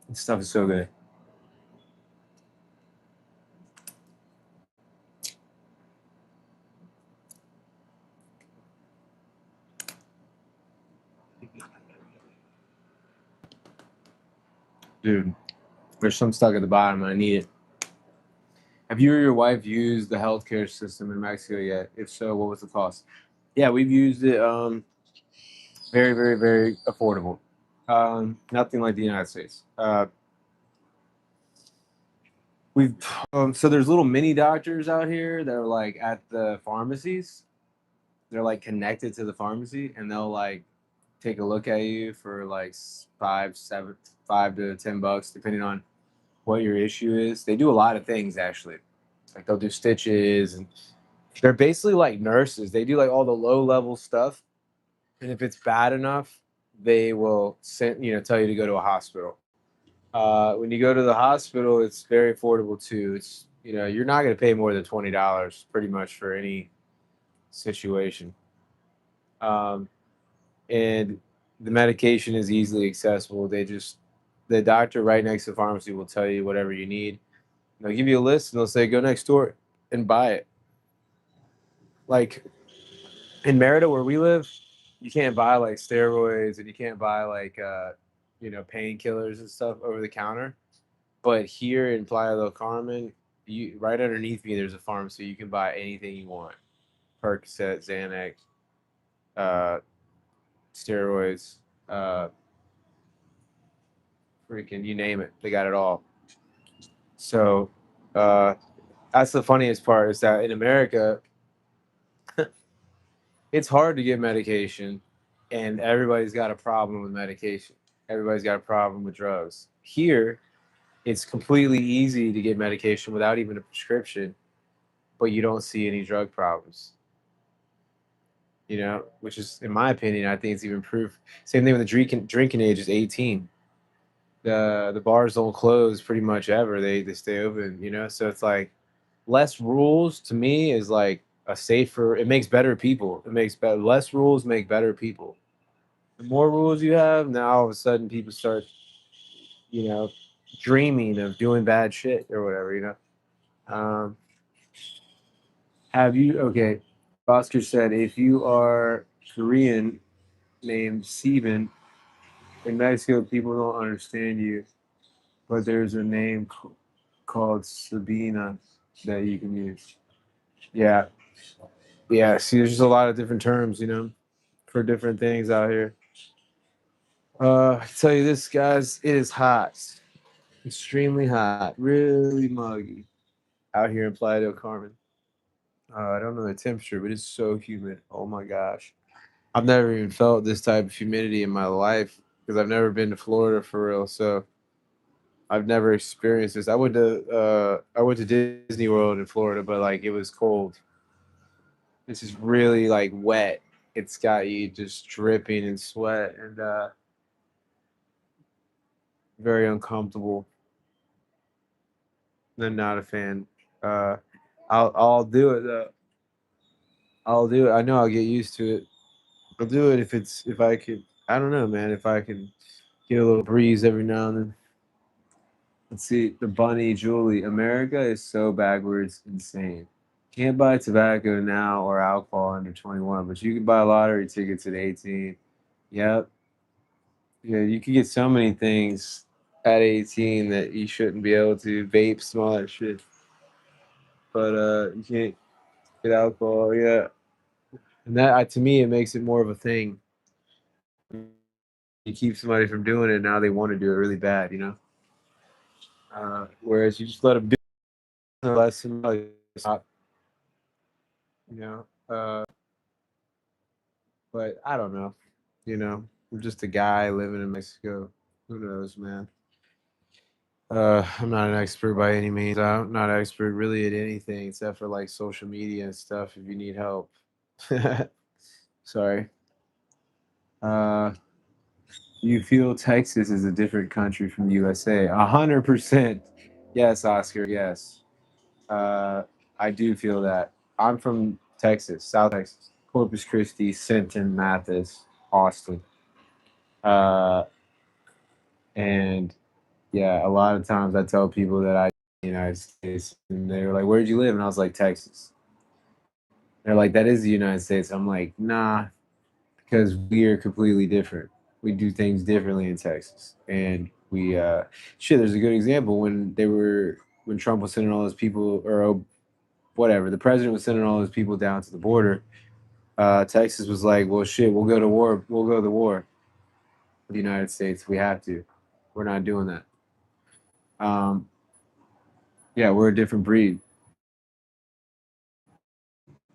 A: this stuff is so good. Dude, there's some stuck at the bottom and I need it. Have you or your wife used the healthcare system in Mexico yet? If so, what was the cost? Yeah, we've used it. Very, very, very affordable. Nothing like the United States. We've so there's little mini doctors out here that are like at the pharmacies. They're like connected to the pharmacy, and they'll like take a look at you for like $5 to $10, depending on what your issue is. They do a lot of things actually. Like they'll do stitches, and they're basically like nurses. They do like all the low level stuff, and if it's bad enough, they will send tell you to go to a hospital. When you go to the hospital, it's very affordable too. It's you're not going to pay more than $20 pretty much for any situation, um, and the medication is easily accessible. The doctor right next to the pharmacy will tell you whatever you need. They'll give you a list and they'll say go next door and buy it. Like in Merida where we live, you can't buy like steroids and you can't buy like painkillers and stuff over the counter. But here in Playa del Carmen, you right underneath me, there's a pharmacy. You can buy anything you want: Percocet, Xanax, uh, steroids, uh, freaking you name it. They got it all. So uh, that's the funniest part is that in America, it's hard to get medication, and everybody's got a problem with medication. Everybody's got a problem with drugs. Here, it's completely easy to get medication without even a prescription, but you don't see any drug problems. Which is, in my opinion, I think it's even proof. Same thing with the drinking age is 18. The bars don't close pretty much ever. They stay open. So it's like less rules to me is like a safer. It makes better people. It makes better. Less rules make better people. The more rules you have, now all of a sudden people start, you know, dreaming of doing bad shit or whatever. Um, have you? Okay, Oscar said if you are Korean named Steven in Mexico, people don't understand you, but there's a name called Sabina that you can use. Yeah, yeah. See, there's just a lot of different terms, for different things out here. I tell you this, guys, it is hot, extremely hot, really muggy out here in Playa del Carmen. I don't know the temperature, but it's so humid. Oh my gosh, I've never even felt this type of humidity in my life because I've never been to Florida for real. So I've never experienced this. I went to Disney World in Florida, but like it was cold. This is really like wet. It's got you just dripping in sweat and very uncomfortable. I'm not a fan. Uh, I'll do it though. I'll do it. I know I'll get used to it. I'll do it if I could. I don't know, man. If I could get a little breeze every now and then. Let's see. The bunny Julie. America is so backwards, insane. Can't buy tobacco now or alcohol under 21, but you can buy lottery tickets at 18. Yep. Yeah, you can get so many things at 18 that you shouldn't be able to. Vapes and all that shit. But you can't get alcohol. Yeah. And that to me it makes it more of a thing. You keep somebody from doing it, now they want to do it really bad. Whereas you just let them do it less and like, stop, you know. But I don't know. I'm just a guy living in Mexico. Who knows, man? I'm not an expert by any means. I'm not an expert really at anything except for like social media and stuff. If you need help, sorry. Uh, you feel Texas is a different country from the USA? 100%. Yes, Oscar. Yes, uh, I do feel that. I'm from Texas, South Texas, Corpus Christi, Sinton, Mathis, Austin, uh, and yeah, a lot of times I tell people that I in the United States, and they're like, "Where'd you live?" And I was like, "Texas." They're like, "That is the United States." I'm like, "Nah," because we are completely different. We do things differently in Texas, and we shit. There's a good example when Trump was sending all those people, or whatever, the president was sending all those people down to the border. Texas was like, "Well, shit, we'll go to war. We'll go to war with the United States. We have to. We're not doing that." Um, yeah, we're a different breed.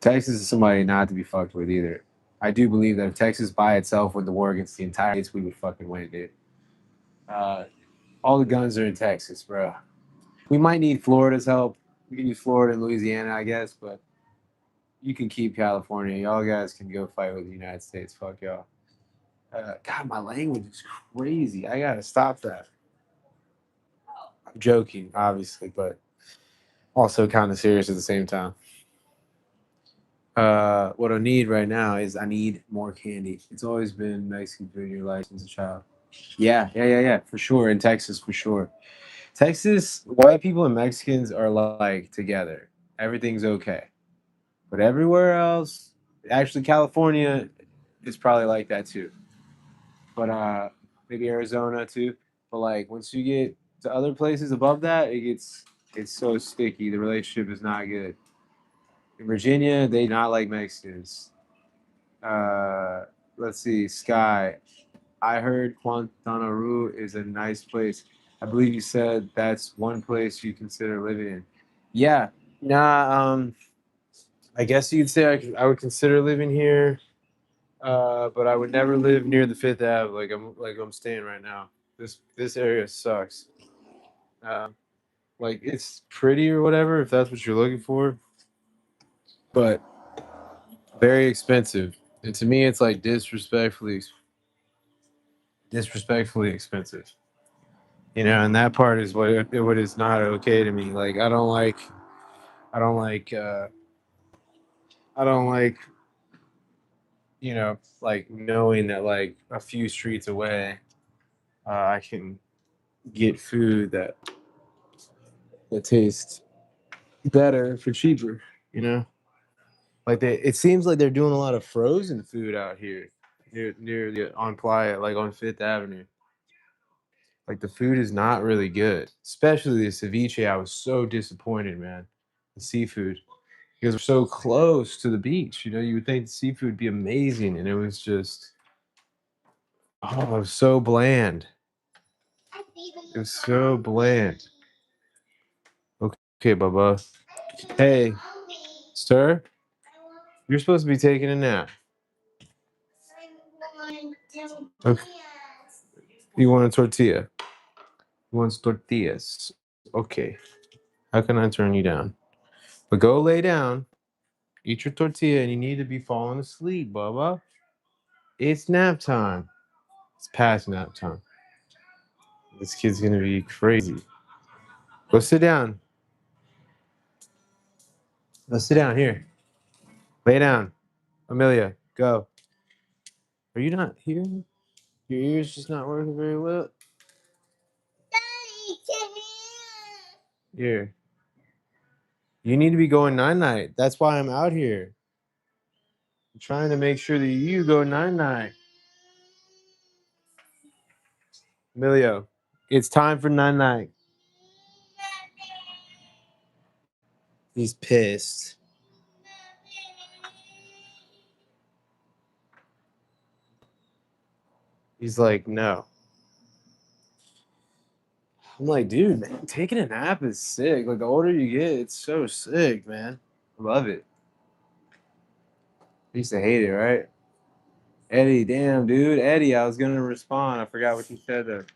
A: Texas is somebody not to be fucked with either. I do believe that if Texas by itself won the war against the entire states, we would fucking win, dude. Uh, all the guns are in Texas, bro. We might need Florida's help. We can use Florida and Louisiana, I guess, but you can keep California. Y'all guys can go fight with the United States. Fuck y'all. God, my language is crazy. I gotta stop that. I'm joking, obviously, but also kind of serious at the same time. What I need right now is I need more candy. It's always been Mexican food in your life since a child. Yeah, yeah, yeah, yeah, for sure. In Texas, for sure. Texas, white people and Mexicans are like together. Everything's okay. But everywhere else, actually, California is probably like that too. But maybe Arizona too. But like once you get to other places above that, it's so sticky. The relationship is not good. In Virginia, they not like Mexicans. Uh, let's see, Sky. I heard Quintana Roo is a nice place. I believe you said that's one place you consider living in. Yeah, nah. I guess you'd say I would consider living here, but I would never live near the Fifth Ave like I'm staying right now. This area sucks. Um, like it's pretty or whatever if that's what you're looking for, but very expensive. And to me, it's like disrespectfully expensive. You know, and that part is what is not okay to me. Like I don't like I don't like like knowing that like a few streets away I can get food that tastes better for cheaper. You know, like it seems like they're doing a lot of frozen food out here near the on Playa, like on Fifth Avenue. Like the food is not really good, especially the ceviche. I was so disappointed, man. The seafood, because we're so close to the beach. You know, you would think the seafood would be amazing, and it was just oh, it was so bland. It was so bland. Okay, Bubba. Hey, sir, you're supposed to be taking a nap. Okay. You want a tortilla? He wants tortillas. Okay. How can I turn you down? But go lay down, eat your tortilla, and you need to be falling asleep, Bubba. It's nap time. It's past nap time. This kid's gonna be crazy. Go sit down. Go sit down here. Lay down. Amelia, go. Are you not hearing? Your ears just not working very well? Here. You need to be going night night. That's why I'm out here. I'm trying to make sure that you go night night. Emilio, it's time for night night. He's pissed. He's like, no. I'm like, dude, man, taking a nap is sick. Like the older you get, it's so sick, man. I love it. I used to hate it, right? Eddie, damn, dude. Eddie, I was gonna respond. I forgot what you said there.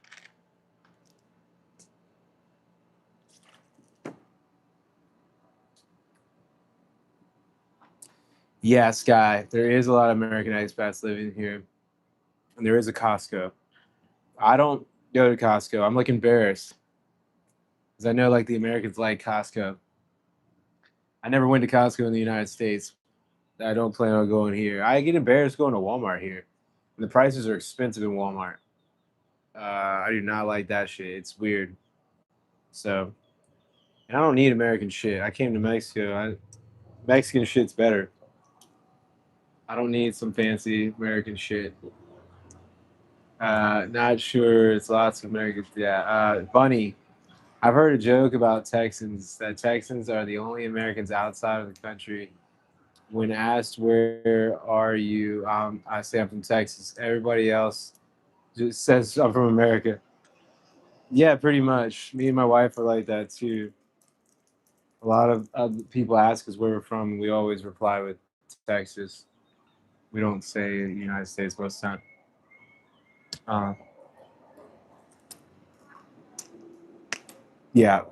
A: Yeah, Sky. There is a lot of American expats living here. And there is a Costco. I don't go to Costco. I'm like embarrassed. Because I know like the Americans like Costco. I never went to Costco in the United States. I don't plan on going here. I get embarrassed going to Walmart here. The prices are expensive in Walmart. I do not like that shit. It's weird. So, and I don't need American shit. I came to Mexico. Mexican shit's better. I don't need some fancy American shit. Not sure. It's lots of Americans. Yeah. Bunny. I've heard a joke about Texans that Texans are the only Americans outside of the country. When asked where are you, I say I'm from Texas. Everybody else just says I'm from America. Yeah, pretty much. Me and my wife are like that too. A lot of people ask us where we're from, and we always reply with Texas. We don't say United States most of the time. Uh, yeah,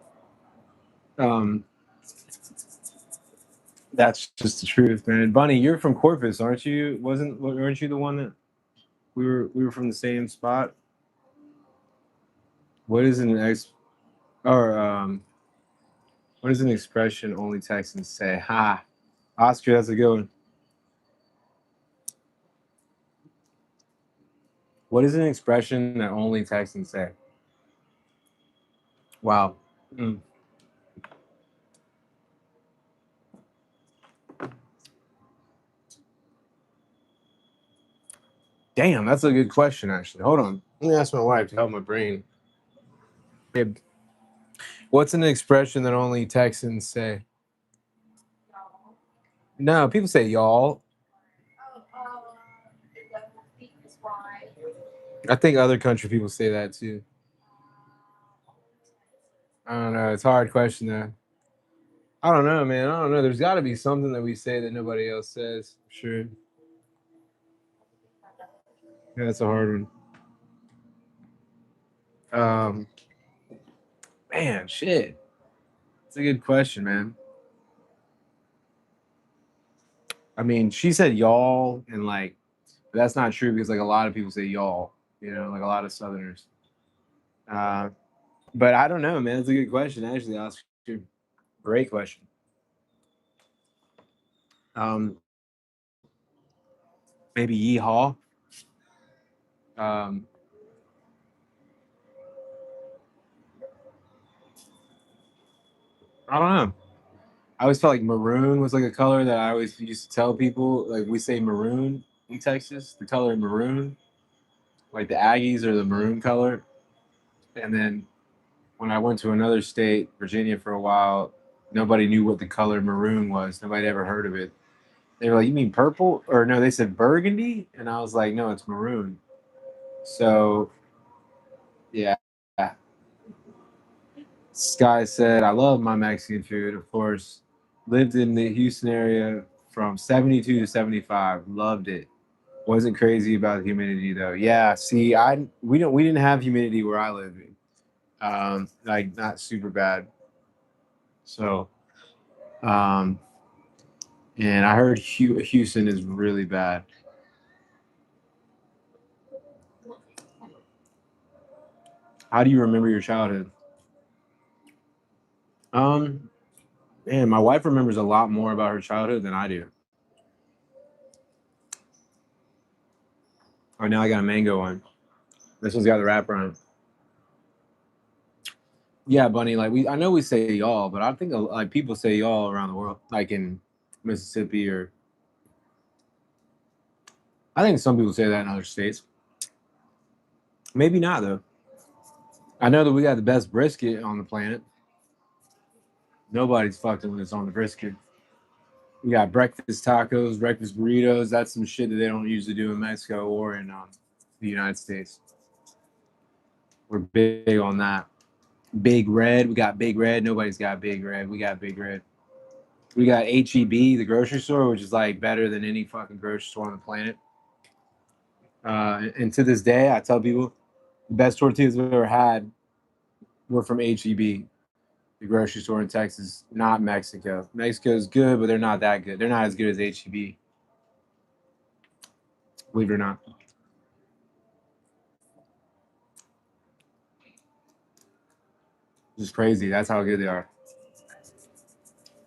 A: um, that's just the truth, man. Bunny, you're from Corpus, aren't you? Aren't you the one that we were from the same spot? What is an ex or what is an expression only Texans say? Ha, Oscar, that's a good one. What is an expression that only Texans say? Wow. Mm. Damn, that's a good question. Actually, hold on. Let me ask my wife to help my brain. Babe, what's an expression that only Texans say? No, people say y'all. I think other country people say that too. I don't know. It's a hard question though. I don't know, man. I don't know. There's got to be something that we say that nobody else says. Sure. Yeah, that's a hard one. Um, man, shit. It's a good question, man. I mean, she said y'all, and like, that's not true because like a lot of people say y'all. Like a lot of Southerners. Uh, but I don't know, man. It's a good question, actually, Oscar. Great question. Um, maybe yeehaw. Um, I don't know. I always felt like maroon was like a color that I always used to tell people. Like we say maroon in Texas, the color maroon. Like the Aggies are the maroon color. And then when I went to another state, Virginia, for a while, nobody knew what the color maroon was. Nobody ever heard of it. They were like, "You mean purple?" Or no, they said burgundy, and I was like, "No, it's maroon." So yeah. Sky said, "I love my Mexican food, of course. Lived in the Houston area from 72 to 75. Loved it. Wasn't crazy about the humidity though. Yeah, see, we didn't have humidity where I live. Like not super bad. So, um, and I heard Houston is really bad. How do you remember your childhood? Um, Man, my wife remembers a lot more about her childhood than I do. Oh, now I got a mango one. This one's got the wrapper on it. Yeah, Bunny. I know we say y'all, but I think like people say y'all around the world, like in Mississippi or I think some people say that in other states. Maybe not though. I know that we got the best brisket on the planet. Nobody's fucking with us on the brisket. We got breakfast tacos, breakfast burritos. That's some shit that they don't usually do in Mexico or in the United States. We're big on that. Big Red. We got Big Red. Nobody's got Big Red. We got Big Red. We got HEB, the grocery store, which is like better than any fucking grocery store on the planet. And to this day, I tell people the best tortillas we've ever had were from HEB, the grocery store in Texas, not Mexico. Mexico's good, but they're not that good. They're not as good as HEB, believe it or not. It's just crazy. That's how good they are.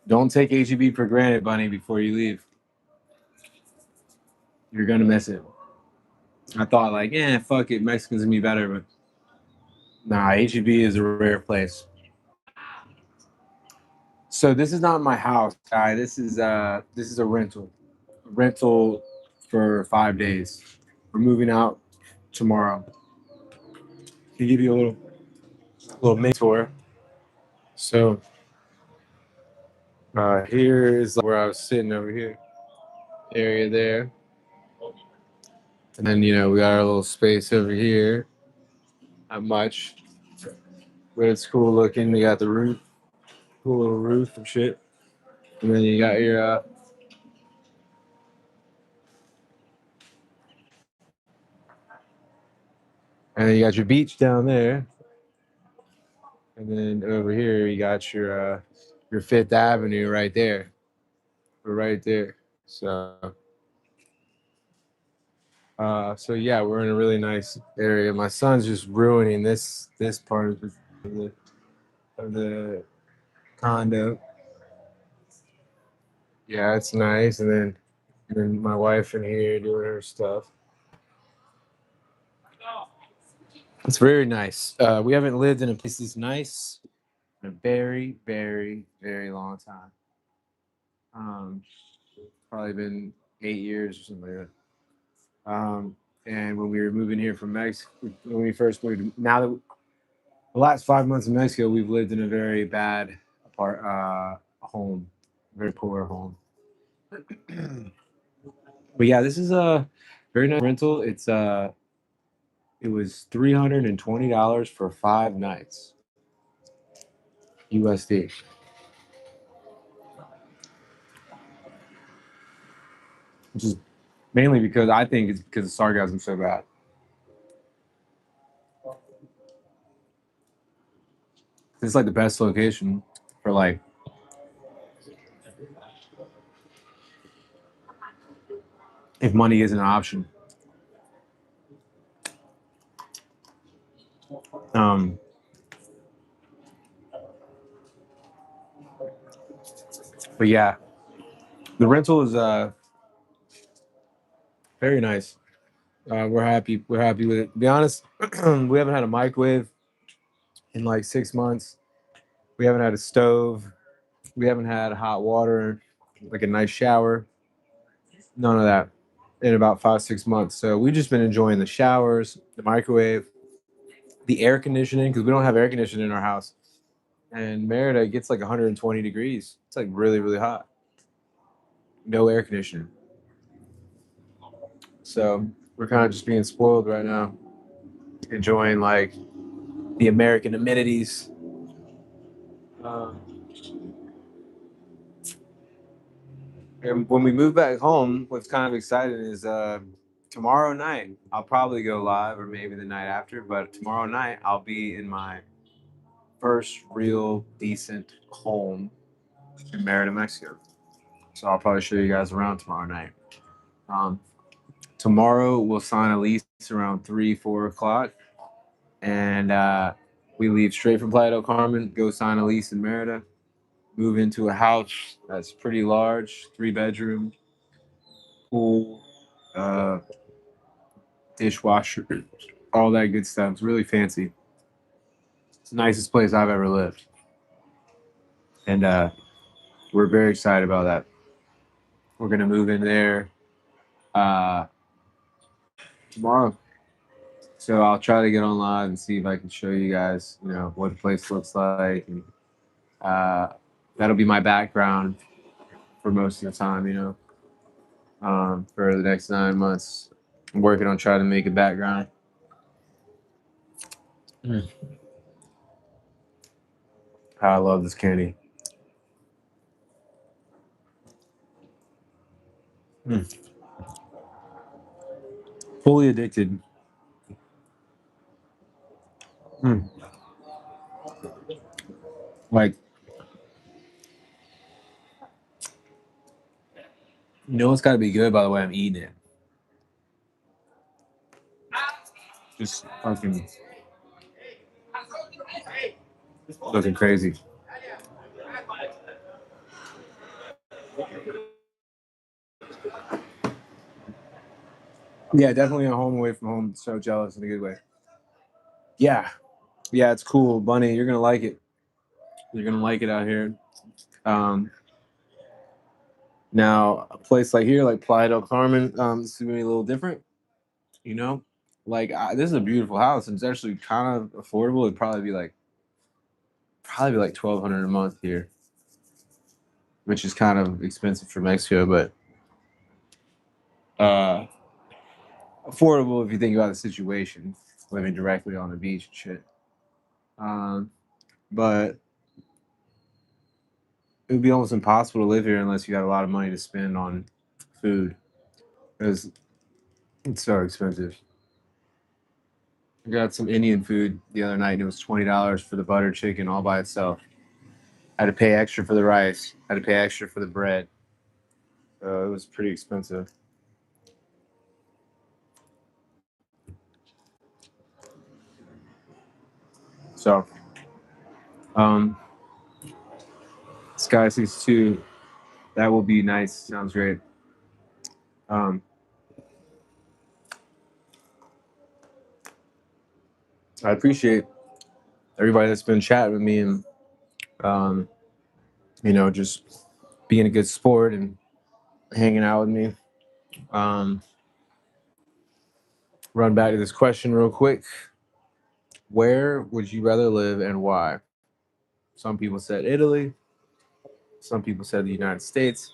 A: Don't take HEB for granted, Bunny, before you leave. You're gonna miss it. I thought like, fuck it, Mexicans gonna be better, but nah, HEB is a rare place. So this is not my house, guy. This is a rental. A rental for 5 days. We're moving out tomorrow. Can give you a little mini tour. So here is where I was sitting over here, area there, and then we got our little space over here. Not much, but it's cool looking. We got the roof, cool little roof and shit, and then you got your and then you got your beach down there, and then over here you got your Fifth Avenue right there. We're right there. So yeah, we're in a really nice area. My son's just ruining this part of the condo. Yeah, it's nice, and then my wife in here doing her stuff. It's very nice. We haven't lived in a place this nice in a very, very, very long time. Um, Probably been 8 years or something like that. And when we were moving here from Mexico, when we first moved, now that the last 5 months in Mexico, we've lived in a very bad home, very poor home. But yeah, this is a very nice rental. It was $320 for 5 nights USD, which is mainly because I think it's because the sarcasm's so bad. It's like the best location for like if money isn't an option. Um, but yeah, the rental is very nice. We're happy. We're happy with it. To be honest, we haven't had a microwave in like 6 months. We haven't had a stove. We haven't had hot water, like a nice shower. None of that in about 5 6 months. So we've just been enjoying the showers, the microwave, the air conditioning because we don't have air conditioning in our house. And Merida gets like 120 degrees. It's like really really hot. No air conditioning. So we're kind of just being spoiled right now, enjoying like the American amenities. Uh, and when we move back home, what's kind of exciting is tomorrow night I'll probably go live, or maybe the night after. But tomorrow night I'll be in my first real decent home in Merida, Mexico. So I'll probably show you guys around tomorrow night. Um, Tomorrow we'll sign a lease around 3 4 o'clock, and we leave straight from Playa del Carmen, go sign a lease in Merida, move into a house that's pretty large, 3 bedroom, pool, uh, dishwasher, all that good stuff. It's really fancy. It's the nicest place I've ever lived, and we're very excited about that. We're gonna move in there uh, tomorrow. So I'll try to get on live and see if I can show you guys, what the place looks like, and uh, that'll be my background for most of the time, for the next 9 months. I'm working on trying to make a background. Mm. I love this candy. Mm. Fully addicted. Mm. Like, it's got to be good by the way I'm eating it. Just fucking Looking crazy. Yeah, definitely a home away from home. So jealous in a good way. Yeah, yeah, it's cool, Bunny. You're gonna like it. You're gonna like it out here. Um, Now a place like here, like Playa del Carmen, this is gonna be a little different. You know, like this is a beautiful house, and it's actually kind of affordable. It'd probably be like 1,200 a month here, which is kind of expensive for Mexico, but uh, affordable if you think about the situation, living directly on the beach and shit. Um, but it would be almost impossible to live here unless you got a lot of money to spend on food because it's so expensive. I got some Indian food the other night and it was $20 for the butter chicken all by itself. I had to pay extra for the rice. I had to pay extra for the bread. It was pretty expensive. So, um, Sky 62, that will be nice. Sounds great. Um, I appreciate everybody that's been chatting with me and, um, just being a good sport and hanging out with me. Um, Run back to this question real quick. Where would you rather live and why? Some people said Italy. Some people said the United States.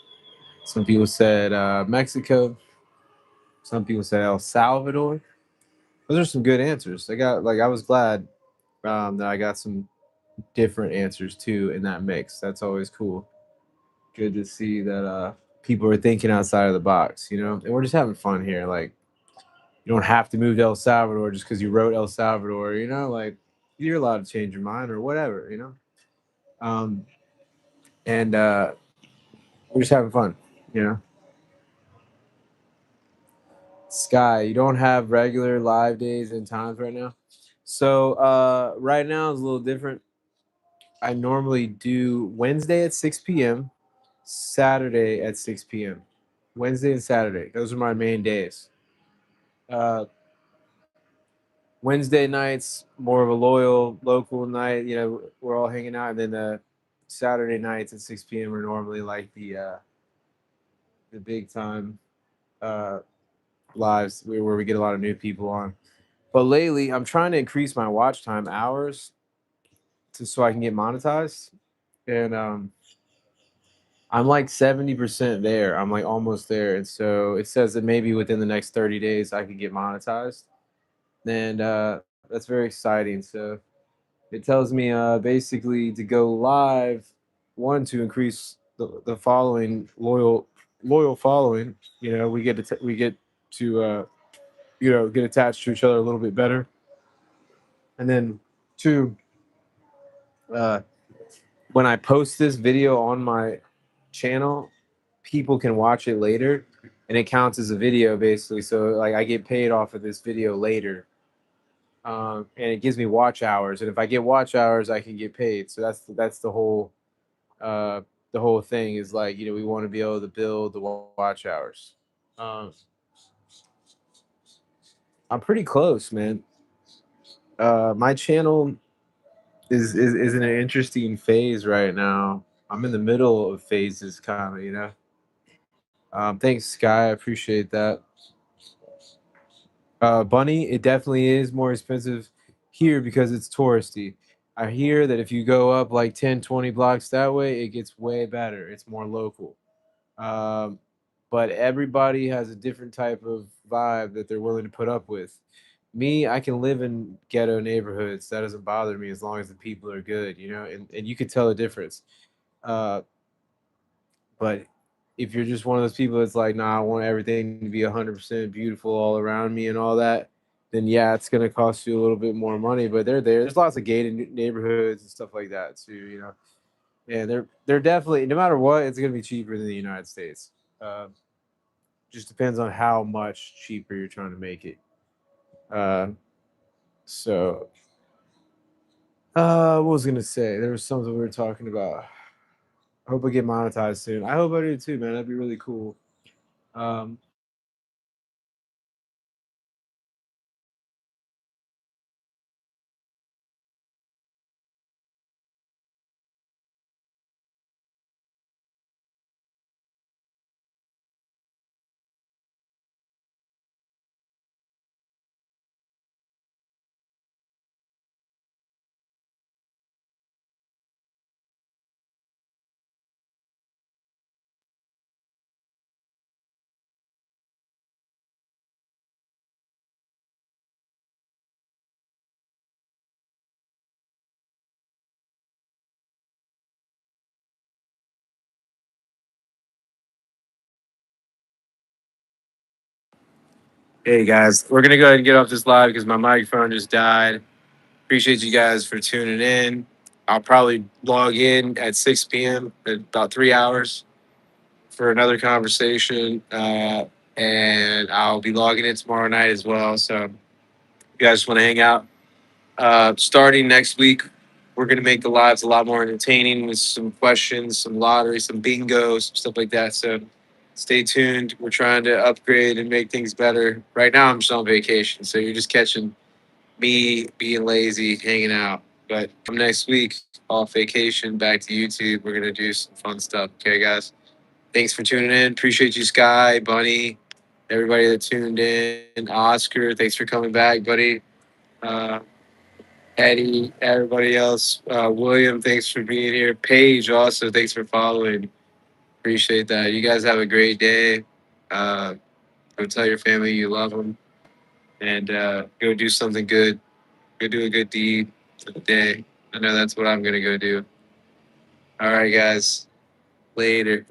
A: Some people said Mexico. Some people said El Salvador. Those are some good answers. I was glad that I got some different answers too in that mix. That's always cool. Good to see that people are thinking outside of the box, and we're just having fun here. Like, you don't have to move to El Salvador just because you wrote El Salvador, like you're allowed to change your mind or whatever. Um, and we're just having fun, you know. Sky, you don't have regular live days and times right now. So right now is a little different. I normally do Wednesday at 6 p.m., Saturday at 6 p.m. Wednesday and Saturday. Those are my main days. Uh, Wednesday nights, more of a loyal local night. We're all hanging out. And then Saturday nights at 6 p.m. are normally like the big time uh, lives where we get a lot of new people on. But lately, I'm trying to increase my watch time hours so I can get monetized. And I'm like 70% there. I'm like almost there. And so it says that maybe within the next 30 days I could get monetized. And that's very exciting. So it tells me basically to go live, one, to increase the following, loyal following. We get to get attached to each other a little bit better. And then two, uh, when I post this video on my channel, people can watch it later and it counts as a video basically. So like I get paid off of this video later. And it gives me watch hours. And if I get watch hours, I can get paid. So that's uh, the whole thing is like, we want to be able to build the watch hours. Um, I'm pretty close, man. My channel is in an interesting phase right now. I'm in the middle of phases, kind of. Thanks, Sky. I appreciate that. Bunny, it definitely is more expensive here because it's touristy. I hear that if you go up like 10, 20 blocks that way, it gets way better. It's more local. Um, but everybody has a different type of vibe that they're willing to put up with. Me, I can live in ghetto neighborhoods. That doesn't bother me as long as the people are good, and you could tell the difference. Uh, but if you're just one of those people that's like, nah, I want everything to be 100% beautiful all around me and all that, then yeah, it's gonna cost you a little bit more money. But they're there. There's lots of gated neighborhoods and stuff like that too. And they're definitely, no matter what, it's gonna be cheaper than the United States. Uh, just depends on how much cheaper you're trying to make it. Uh, so What was I gonna say? There was something we were talking about. I hope I get monetized soon. I hope I do too, man. That'd be really cool. Um, hey guys, we're gonna go ahead and get off this live because my microphone just died. Appreciate you guys for tuning in. I'll probably log in at 6 p.m. in about 3 hours for another conversation, and I'll be logging in tomorrow night as well. So, if you guys want to hang out, starting next week, we're going to make the lives a lot more entertaining with some questions, some lottery, some bingo, some stuff like that. So stay tuned. We're trying to upgrade and make things better. Right now, I'm just on vacation. So you're just catching me being lazy, hanging out. But come next week, off vacation, back to YouTube. We're going to do some fun stuff. Okay, guys? Thanks for tuning in. Appreciate you, Sky, Bunny, everybody that tuned in. Oscar, thanks for coming back, buddy. Uh, Eddie, everybody else. William, thanks for being here. Paige, also, thanks for following. Appreciate that. You guys have a great day. Uh, go tell your family you love them and go do something good. Go do a good deed for the day. I know that's what I'm going to go do. All right, guys. Later.